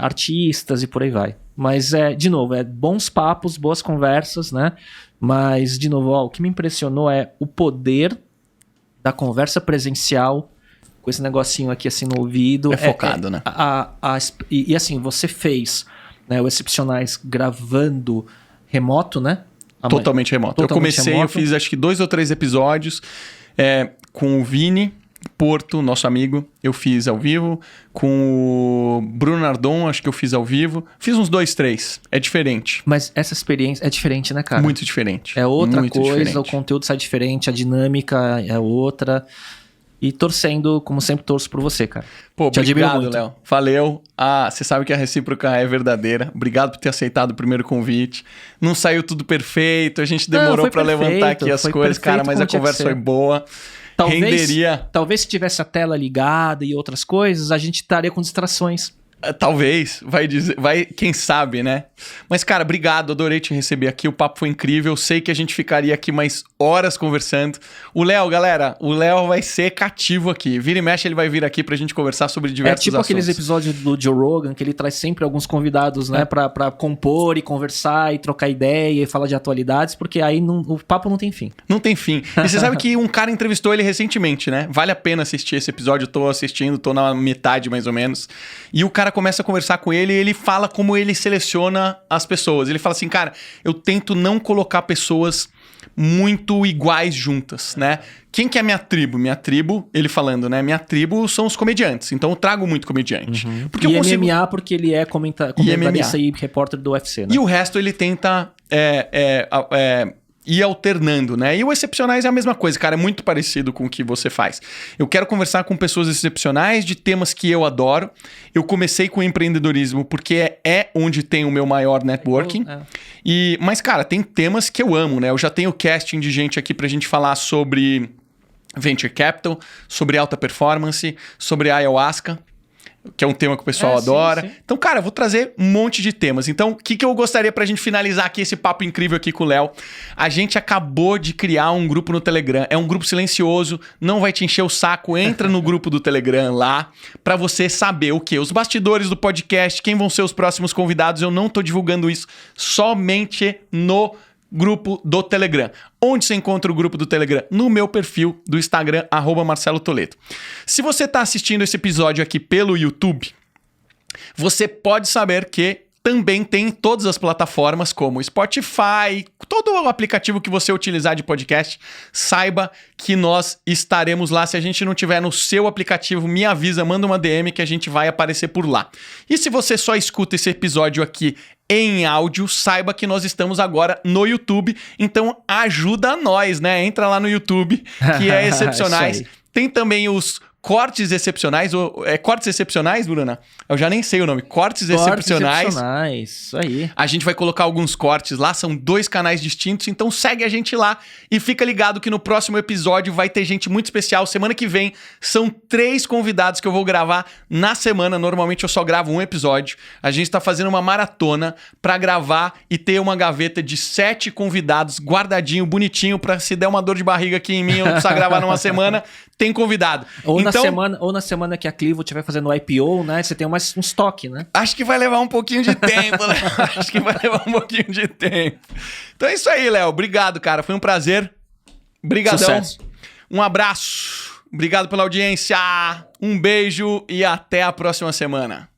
Artistas e por aí vai. Mas, de novo, bons papos, boas conversas, né? Mas, de novo, o que me impressionou é o poder da conversa presencial com esse negocinho aqui assim no ouvido. É focado, né? E assim, você fez, né, o Excepcionais gravando remoto, né? Totalmente remoto. Eu fiz acho que 2 ou 3 episódios com o Vini Porto, nosso amigo, eu fiz ao vivo. Com o Bruno Nardon, acho que eu fiz ao vivo. Fiz uns 2, 3. É diferente. Mas essa experiência é diferente, né, cara? Muito diferente. É outra coisa, diferente. O conteúdo sai diferente, a dinâmica é outra. E torcendo, como sempre, torço por você, cara. Pô, obrigado, Léo. Valeu. Você sabe que a recíproca é verdadeira. Obrigado por ter aceitado o primeiro convite. Não saiu tudo perfeito, a gente demorou pra levantar aqui as coisas, cara, mas a conversa foi boa. Talvez se tivesse a tela ligada e outras coisas, a gente estaria com distrações. Talvez, quem sabe, né? Mas, cara, obrigado, adorei te receber aqui, o papo foi incrível, sei que a gente ficaria aqui mais horas conversando. O Léo, galera, vai ser cativo aqui, vira e mexe ele vai vir aqui pra gente conversar sobre diversos assuntos. É tipo aqueles episódios do Joe Rogan, que ele traz sempre alguns convidados, né, pra compor e conversar e trocar ideia e falar de atualidades, porque aí o papo não tem fim. Não tem fim. E você sabe que um cara entrevistou ele recentemente, né? Vale a pena assistir esse episódio, tô na metade mais ou menos, e o cara começa a conversar com ele e ele fala como ele seleciona as pessoas. Ele fala assim, cara, eu tento não colocar pessoas muito iguais juntas, né? Quem que é minha tribo? Minha tribo, ele falando, né? Minha tribo são os comediantes. Então eu trago muito comediante. Porque eu consigo... MMA porque ele é comentarista e repórter do UFC, né? E o resto ele tenta ir alternando, né? E o Excepcionais é a mesma coisa, cara, é muito parecido com o que você faz. Eu quero conversar com pessoas excepcionais de temas que eu adoro. Eu comecei com empreendedorismo porque é onde tem o meu maior networking. Mas, cara, tem temas que eu amo, né? Eu já tenho casting de gente aqui pra gente falar sobre Venture Capital, sobre alta performance, sobre ayahuasca, que é um tema que o pessoal adora. Sim. Então, cara, eu vou trazer um monte de temas. Então, o que eu gostaria pra gente finalizar aqui esse papo incrível aqui com o Léo? A gente acabou de criar um grupo no Telegram. É um grupo silencioso, não vai te encher o saco. Entra no grupo do Telegram lá pra você saber o quê? Os bastidores do podcast, quem vão ser os próximos convidados. Eu não tô divulgando isso somente no grupo do Telegram. Onde você encontra o grupo do Telegram? No meu perfil do Instagram, @MarceloToledo. Se você está assistindo esse episódio aqui pelo YouTube, você pode saber que também tem todas as plataformas como Spotify, todo o aplicativo que você utilizar de podcast, saiba que nós estaremos lá. Se a gente não tiver no seu aplicativo, me avisa, manda uma DM que a gente vai aparecer por lá. E se você só escuta esse episódio aqui em áudio, saiba que nós estamos agora no YouTube, então ajuda nós, né? Entra lá no YouTube, que é Excepcionais. Tem também os Cortes Excepcionais, é Cortes Excepcionais, Bruna? Eu já nem sei o nome. Cortes Excepcionais. Isso aí. A gente vai colocar alguns cortes lá, são 2 canais distintos, então segue a gente lá e fica ligado que no próximo episódio vai ter gente muito especial. Semana que vem são 3 convidados que eu vou gravar na semana. Normalmente eu só gravo um episódio. A gente tá fazendo uma maratona pra gravar e ter uma gaveta de 7 convidados guardadinho, bonitinho, pra se der uma dor de barriga aqui em mim, eu não precisar gravar numa semana, tem convidado. Ou na semana que a Clivo estiver fazendo o IPO, né? Você tem um estoque, né? Acho que vai levar um pouquinho de tempo, né? Acho que vai levar um pouquinho de tempo. Então é isso aí, Léo. Obrigado, cara. Foi um prazer. Obrigadão. Sucesso. Um abraço. Obrigado pela audiência. Um beijo e até a próxima semana.